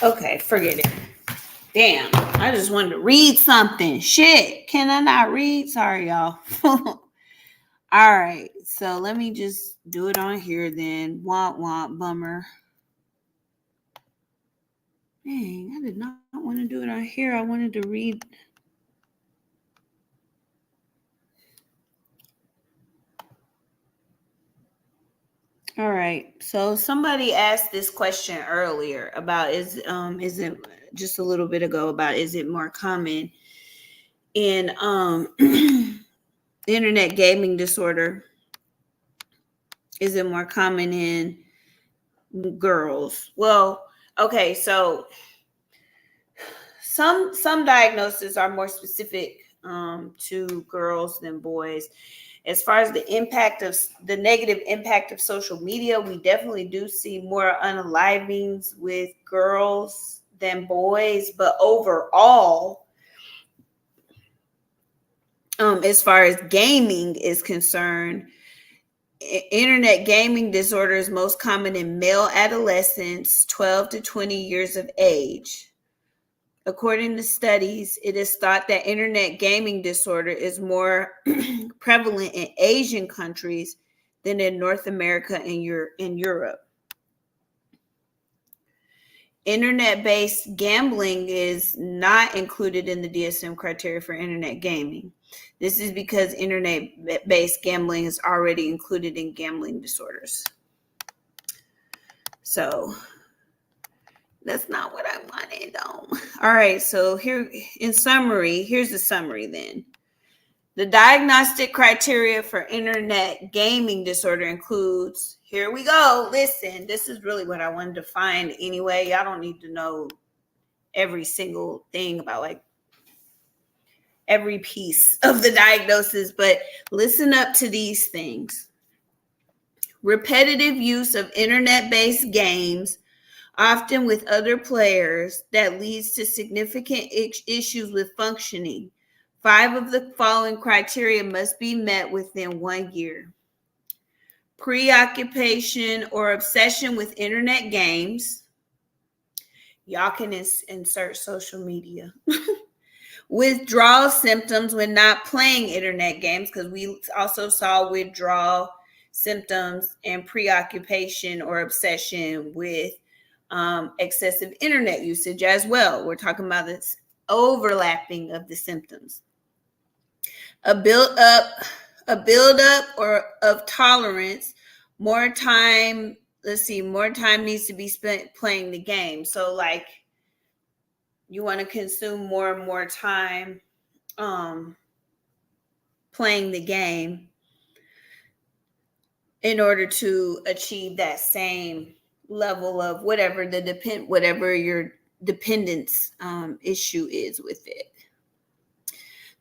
Okay, forget it. Damn, I just wanted to read something. Shit, can I not read? Sorry, y'all. All right, so let me just do it on here then. Want, bummer. Dang, I did not want to do it on here. I wanted to read. All right. So somebody asked this question earlier about is it just a little bit ago about is it more common in internet gaming disorder? Is it more common in girls? Well, okay, so some diagnoses are more specific to girls than boys. As far as the negative impact of social media, we definitely do see more unalivings with girls than boys. But overall, as far as gaming is concerned, internet gaming disorder is most common in male adolescents 12 to 20 years of age. According to studies, it is thought that internet gaming disorder is more prevalent in Asian countries than in North America and Europe. Internet-based gambling is not included in the DSM criteria for internet gaming. This is because internet-based gambling is already included in gambling disorders. So that's not what I wanted, though. All right, so here in summary, here's the summary then. The diagnostic criteria for internet gaming disorder includes, here we go, listen, this is really what I wanted to find anyway. Y'all don't need to know every single thing about like every piece of the diagnosis, but listen up to these things. Repetitive use of internet-based games, often with other players, that leads to significant issues with functioning. 5 of the following criteria must be met within 1 year. Preoccupation or obsession with internet games. Y'all can insert social media. Withdrawal symptoms when not playing internet games, because we also saw withdrawal symptoms and preoccupation or obsession with excessive internet usage as well. We're talking about this overlapping of the symptoms. A build up or of tolerance. More time needs to be spent playing the game. So like you want to consume more and more time playing the game in order to achieve that same level of whatever your dependence issue is with it.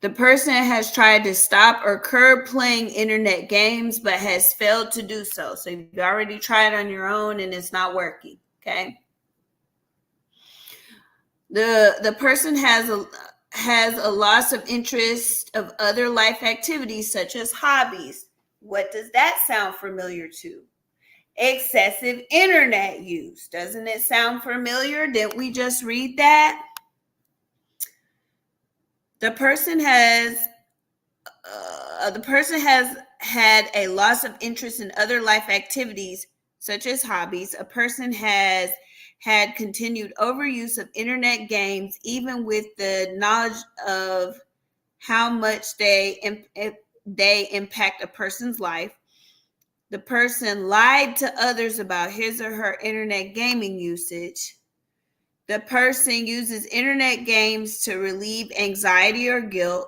The person has tried to stop or curb playing internet games but has failed to do so. So you've already tried on your own and it's not working. Okay. The person has a loss of interest of other life activities such as hobbies. What does that sound familiar to? Excessive internet use. Doesn't it sound familiar? Didn't we just read that? The person has had a loss of interest in other life activities such as hobbies. A person has had continued overuse of internet games even with the knowledge of how much they impact a person's life. The person lied to others about his or her internet gaming usage. The person uses internet games to relieve anxiety or guilt.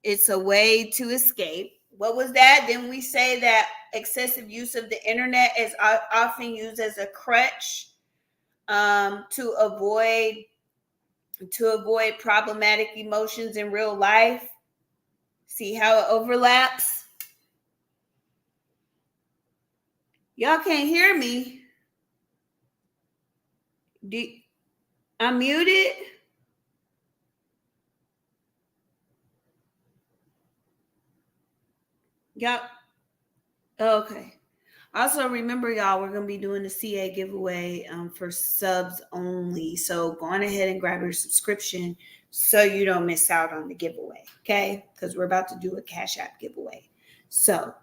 It's a way to escape. What was that? Didn't we say that excessive use of the internet is often used as a crutch to avoid problematic emotions in real life? See how it overlaps? Y'all can't hear me. I'm muted. Y'all. Okay. Also, remember, y'all, we're going to be doing the CA giveaway for subs only. So go on ahead and grab your subscription so you don't miss out on the giveaway, okay? Because we're about to do a Cash App giveaway. So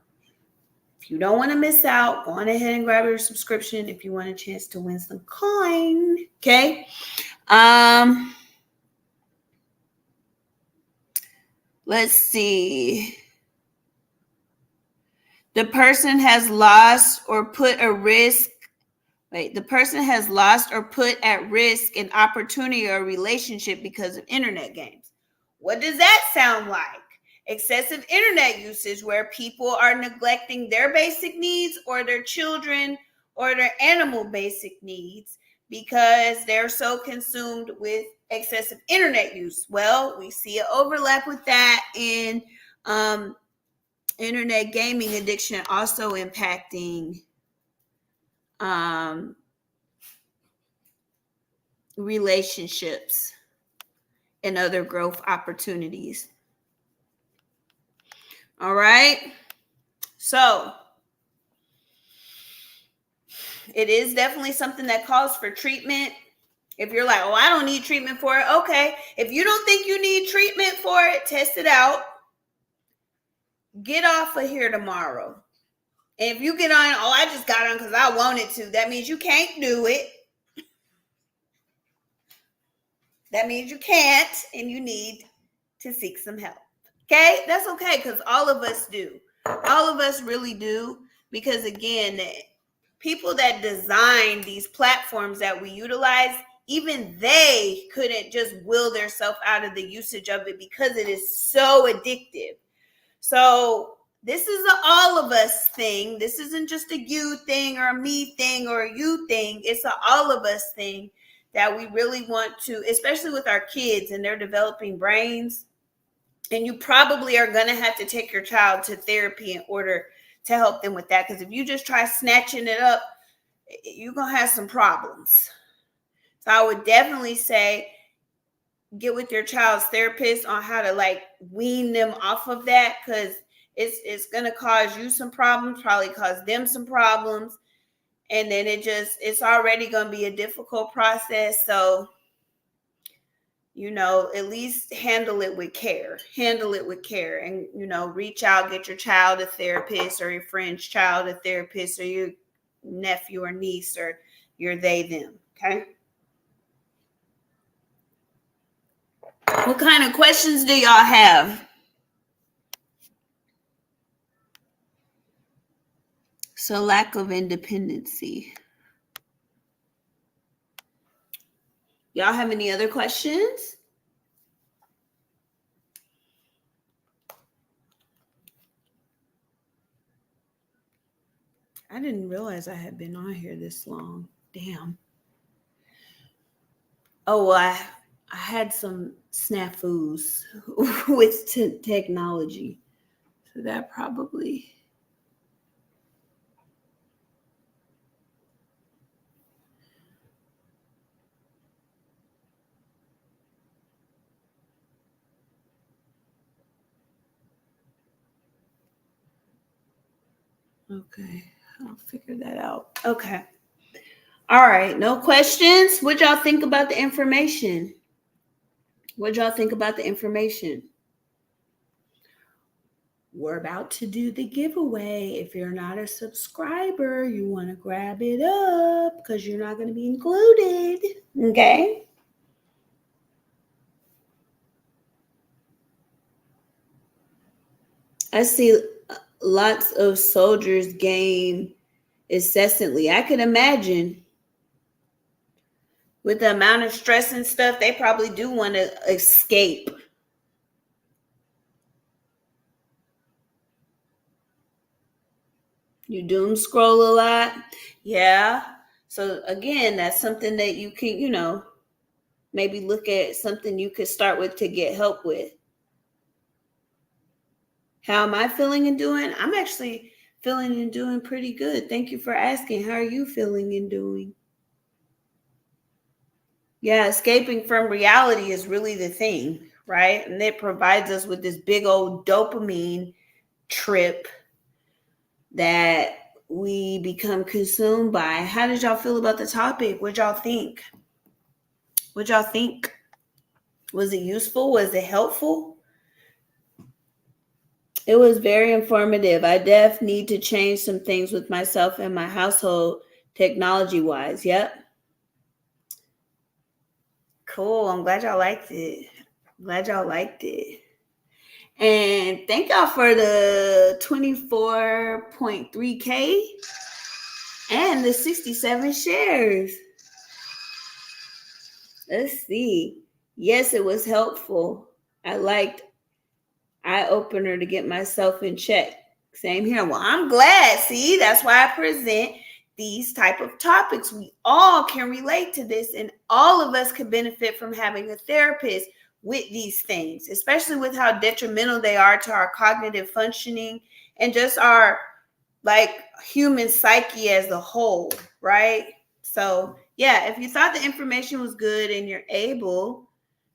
if you don't want to miss out, go on ahead and grab your subscription if you want a chance to win some coin, okay? Let's see. The person has lost or put at risk an opportunity or relationship because of internet games. What does that sound like? Excessive internet usage where people are neglecting their basic needs or their children or their animal basic needs because they're so consumed with excessive internet use. Well, we see an overlap with that in internet gaming addiction also impacting relationships and other growth opportunities. All right. So it is definitely something that calls for treatment. If you're like, oh, I don't need treatment for it. Okay. If you don't think you need treatment for it, test it out. Get off of here tomorrow. And if you get on, oh, I just got on because I wanted to, that means you can't do it. That means you can't, and you need to seek some help. Okay? That's okay, because all of us do. All of us really do. Because again, people that design these platforms that we utilize, even they couldn't just will themselves out of the usage of it because it is so addictive. So this is an all of us thing. This isn't just a you thing or a me thing or a you thing. It's an all of us thing that we really want to, especially with our kids and their developing brains. And you probably are going to have to take your child to therapy in order to help them with that. Because if you just try snatching it up, you're going to have some problems. So I would definitely say get with your child's therapist on how to like wean them off of that, because it's going to cause you some problems, probably cause them some problems. And then it's already going to be a difficult process. So, at least handle it with care. And, reach out, get your child a therapist or your friend's child a therapist or your nephew or niece or your they, them. Okay. What kind of questions do y'all have? So lack of independency. Y'all have any other questions? I didn't realize I had been on here this long. Damn. Oh, well, I had some snafus with technology. So that probably... Okay, I'll figure that out. Okay. All right, no questions? What y'all think about the information? We're about to do the giveaway. If you're not a subscriber, you want to grab it up because you're not going to be included. Okay? I see lots of soldiers game incessantly. I can imagine with the amount of stress and stuff, they probably do want to escape. You doom scroll a lot? Yeah. So again, that's something that you can, maybe look at something you could start with to get help with. How am I feeling and doing? I'm actually feeling and doing pretty good. Thank you for asking. How are you feeling and doing? Yeah, escaping from reality is really the thing, right? And it provides us with this big old dopamine trip that we become consumed by. How did y'all feel about the topic? What y'all think? What y'all think? Was it useful? Was it helpful? It was very informative. I need to change some things with myself and my household technology-wise. Yep. Cool. I'm glad y'all liked it. And thank y'all for the 24.3K and the 67 shares. Let's see. Yes, it was helpful. I liked eye opener to get myself in check. Same here. Well, I'm glad. See, that's why I present these type of topics. We all can relate to this, and all of us could benefit from having a therapist with these things, especially with how detrimental they are to our cognitive functioning and just our human psyche as a whole, right? So yeah, if you thought the information was good and you're able,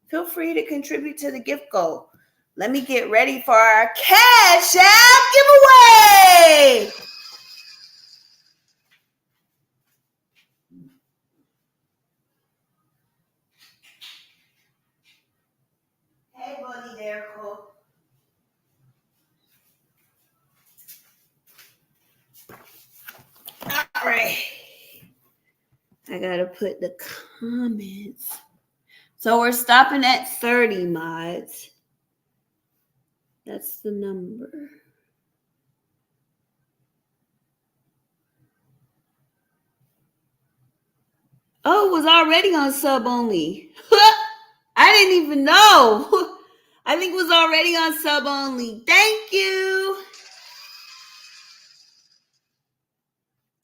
feel free to contribute to the gift goal. Let me get ready for our Cash App giveaway. Hey, buddy there, Cole. All right. I got to put the comments. So we're stopping at 30 mods. That's the number. Oh, it was already on sub only. I didn't even know. I think it was already on sub only. Thank you.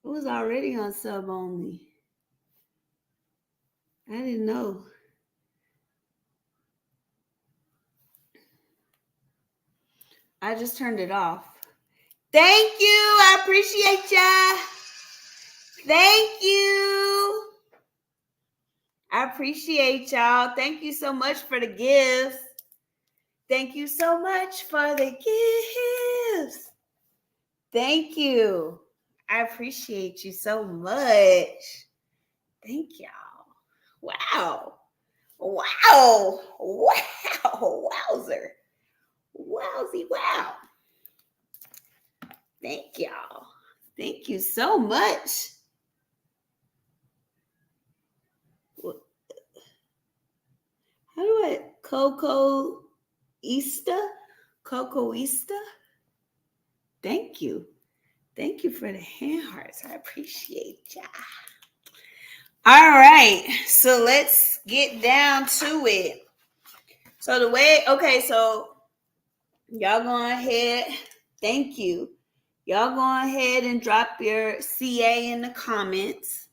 It was already on sub only. I didn't know. I just turned it off. Thank you. I appreciate ya. Thank you. I appreciate y'all. Thank you so much for the gifts. Thank you so much for the gifts. Thank you. I appreciate you so much. Thank y'all. Wow. Wow. Wow. Wowzer. Wowzy wow. Thank y'all. Thank you so much. How do I Cocoista? Thank you. Thank you for the hand hearts. I appreciate ya. All right. So let's get down to it. So so y'all go ahead. Thank you. Y'all go ahead and drop your CA in the comments.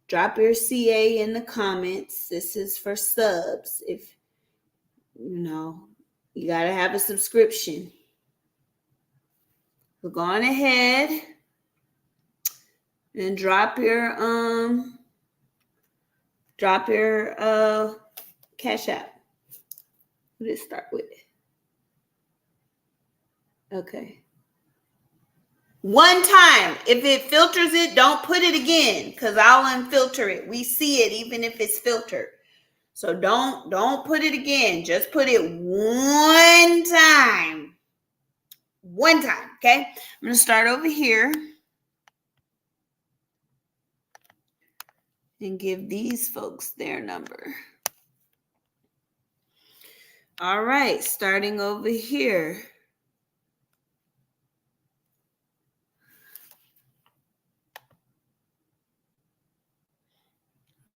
Drop your CA in the comments. This is for subs. If you gotta have a subscription. We're going ahead and drop your Cash App. What did it start with? Okay. One time. If it filters it, don't put it again, because I'll unfilter it. We see it even if it's filtered. So don't put it again. Just put it one time. One time, okay? I'm going to start over here and give these folks their number. All right, starting over here.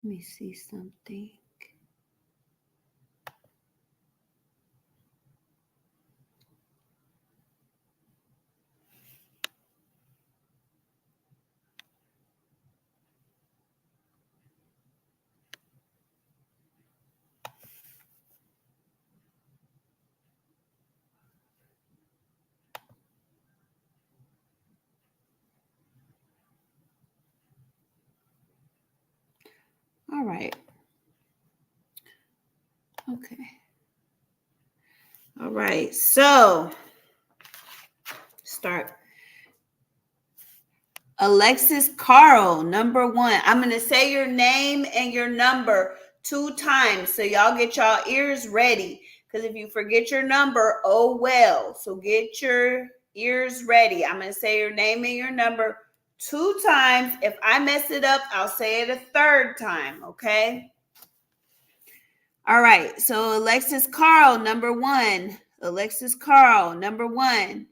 Let me see something. All right. Okay. All right. So start. Alexis Carl, number 1. I'm going to say your name and your number 2 times. So y'all get y'all ears ready. Because if you forget your number, oh well. So get your ears ready. I'm going to say your name and your number 2 times. If I mess it up, I'll say it a 3rd time. Okay? All right. So Alexis Carl, number 1. Alexis Carl, number 1.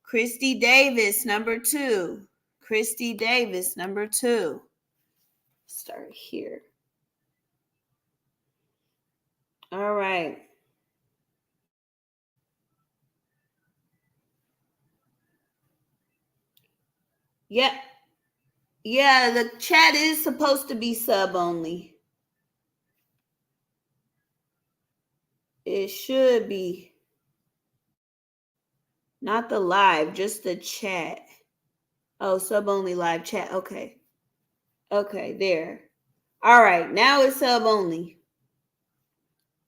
Christy Davis, number 2. Christy Davis, number 2. Start here. All right. Yep. Yeah, the chat is supposed to be sub only. It should be. Not the live, just the chat. Oh, sub only live chat. Okay. Okay, there. All right, now it's sub only.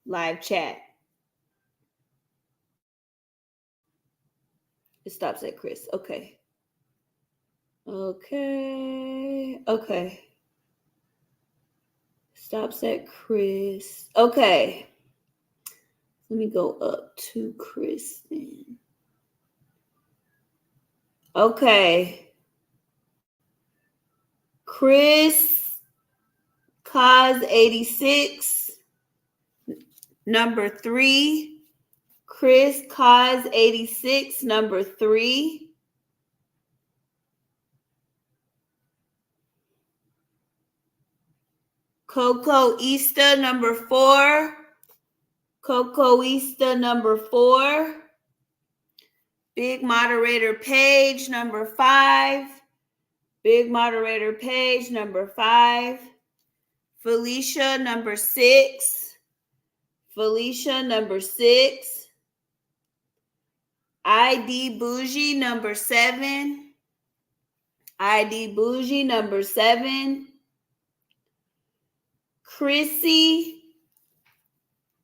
Live chat. It stops at Chris. Okay. Okay. Okay. Stops at Chris. Okay. Let me go up to Chris then. Okay. Chris Cause 86, number 3. Chris Cause 86, number 3. Coco Easter, number 4. Coco Easter, number 4. Big Moderator Page, number 5. Big Moderator Page, number 5. Felicia, number 6. Felicia, number 6. ID Bougie, number 7. ID Bougie, number 7. Chrissy,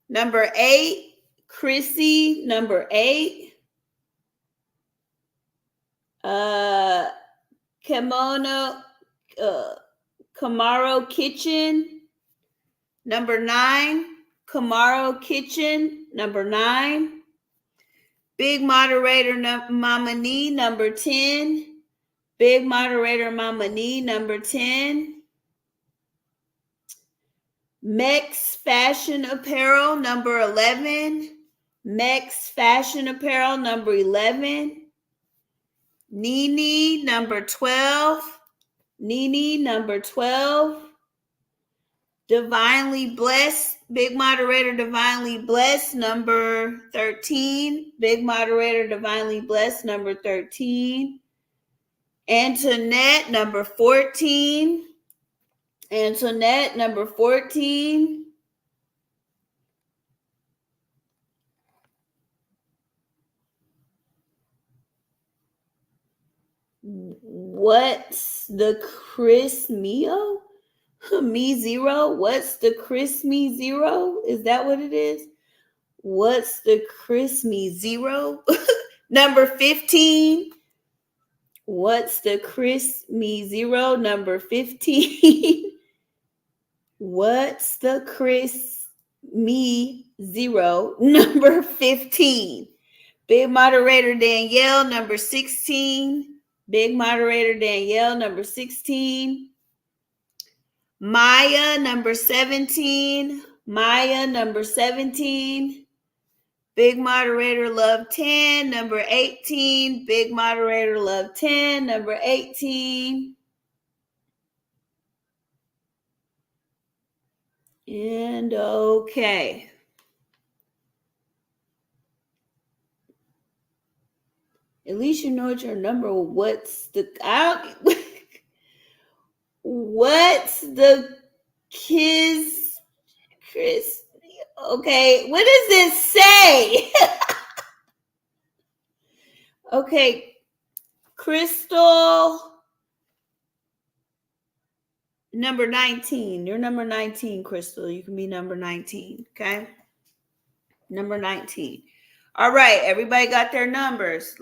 number 8. Chrissy, number 8. Camaro Kitchen, number 9. Camaro Kitchen, number 9. Big Moderator Mama Nee, number 10. Big Moderator Mama Nee, number 10. Mex Fashion Apparel, number 11. Mex Fashion Apparel, number 11. Nene, number 12. Nene, number 12. Divinely Blessed, Big Moderator Divinely Blessed, number 13. Big Moderator Divinely Blessed, number 13. Antoinette, number 14. Antoinette, number 14. What's the Chris Mio? Me Zero? What's the Chris Me Zero? Is that what it is? What's the Chris Me Zero? Number 15. What's the Chris Me Zero? Number 15. What's the Chris Me Zero? Number 15. Big Moderator Danielle, number 16. Big Moderator Danielle, number 16. Maya, number 17. Maya, number 17. Big Moderator Love 10, number 18. Big Moderator Love 10, number 18. And okay. At least you know your number. What's the what's the kiss Chris? Okay, what does this say? Okay, Crystal, number 19. You're number 19, Crystal. You can be number 19, okay? Number 19. All right, everybody got their numbers.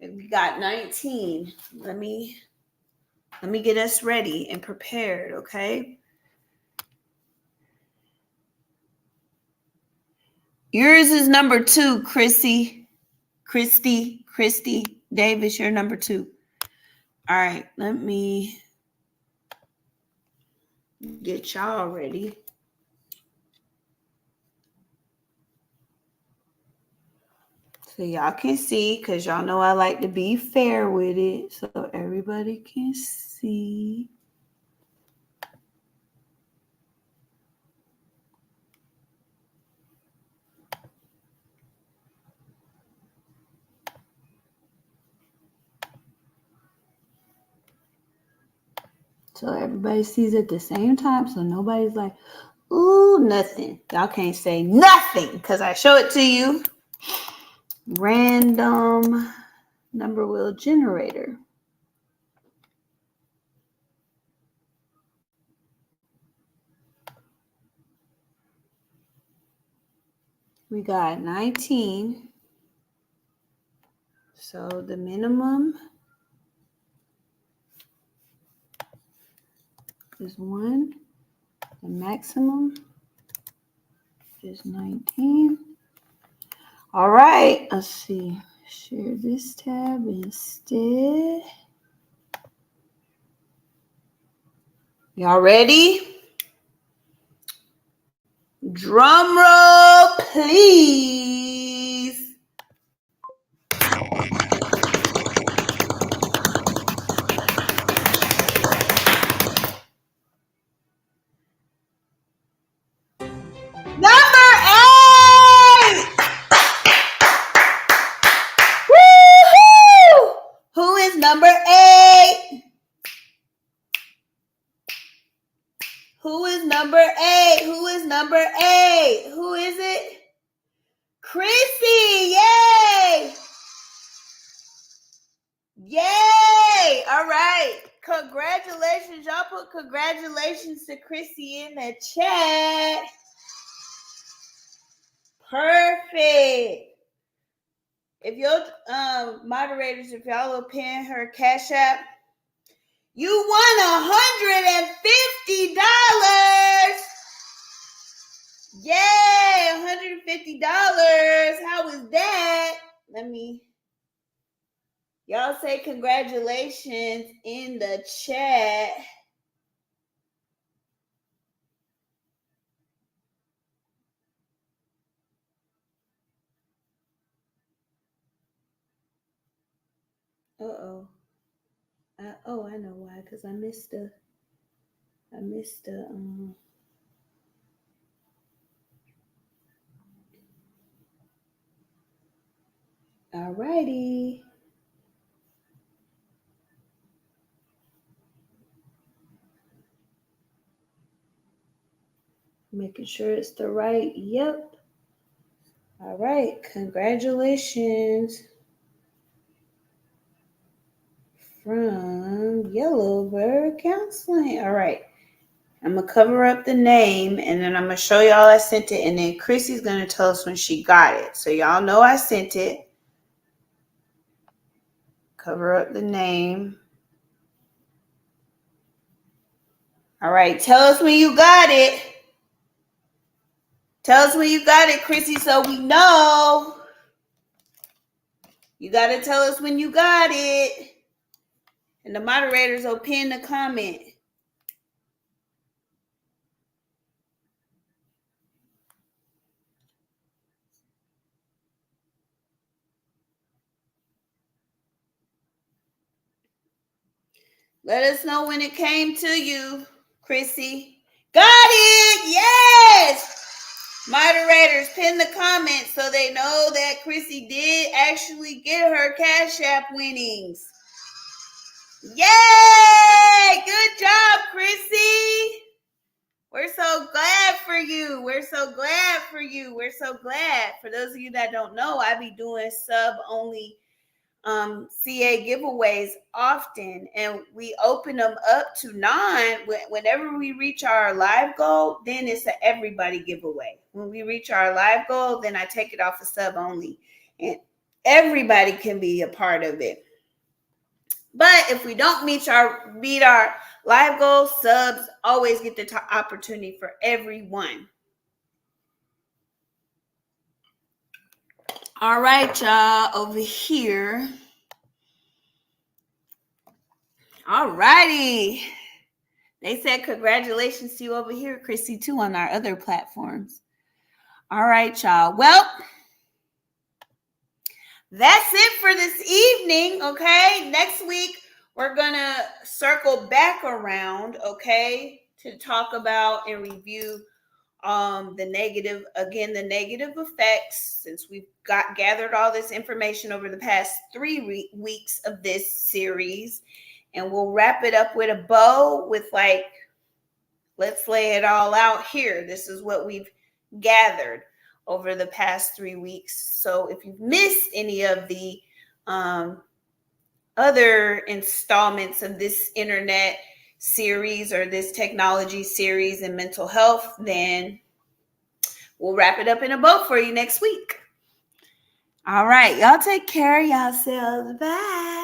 We got 19. Let me get us ready and prepared, okay? Yours is number 2, Christy Davis, you're number 2. All right, let me get y'all ready. So y'all can see, because y'all know I like to be fair with it, so everybody can see. So everybody sees at the same time, so nobody's like, ooh, nothing. Y'all can't say nothing, because I show it to you. Random number wheel generator. We got 19. So the minimum is 1. The maximum is 19. All right, let's see. Share this tab instead. Y'all ready? Drum roll, please. Number 8. Woo-hoo! Who is number 8? Who is number 8? Who is number 8? Who is it? Chrissy, yay! Yay! All right. Congratulations. Y'all put congratulations to Chrissy in the chat. Perfect. If your moderators, if y'all will pin her Cash App, you won $150. Yay, $150. How was that? Y'all say congratulations in the chat. Uh-oh. I know why, because I missed the all righty. Making sure it's the right, yep. All right, congratulations from Yellowbird Counseling. All right, I'm going to cover up the name, and then I'm going to show y'all I sent it, and then Chrissy's going to tell us when she got it. So y'all know I sent it. Cover up the name. All right, tell us when you got it. Tell us when you got it, Chrissy, so we know. You got to tell us when you got it. And the moderators will pin the comment. Let us know when it came to you, Chrissy. Got it! Yes! Moderators, pin the comment so they know that Chrissy did actually get her Cash App winnings. Yay! Good job, Chrissy. We're so glad for you. We're so glad for you. We're so glad. For those of you that don't know, I be doing sub-only CA giveaways often, and we open them up to 9. Whenever we reach our live goal, then it's an everybody giveaway. When we reach our live goal, then I take it off of sub only, and everybody can be a part of it. But if we don't meet our live goals, subs always get the opportunity for everyone. All right, y'all, over here. All righty. They said congratulations to you over here, Chrissy, too, on our other platforms. All right, y'all. Well, that's it for this evening, okay? Next week, we're going to circle back around, okay, to talk about and review the negative effects, since we've gathered all this information over the past 3 weeks of this series. And we'll wrap it up with a bow with like, let's lay it all out here. This is what we've gathered over the past 3 weeks. So if you've missed any of the other installments of this internet series or this technology series in mental health, then we'll wrap it up in a bow for you next week. All right. Y'all take care of yourselves. Bye.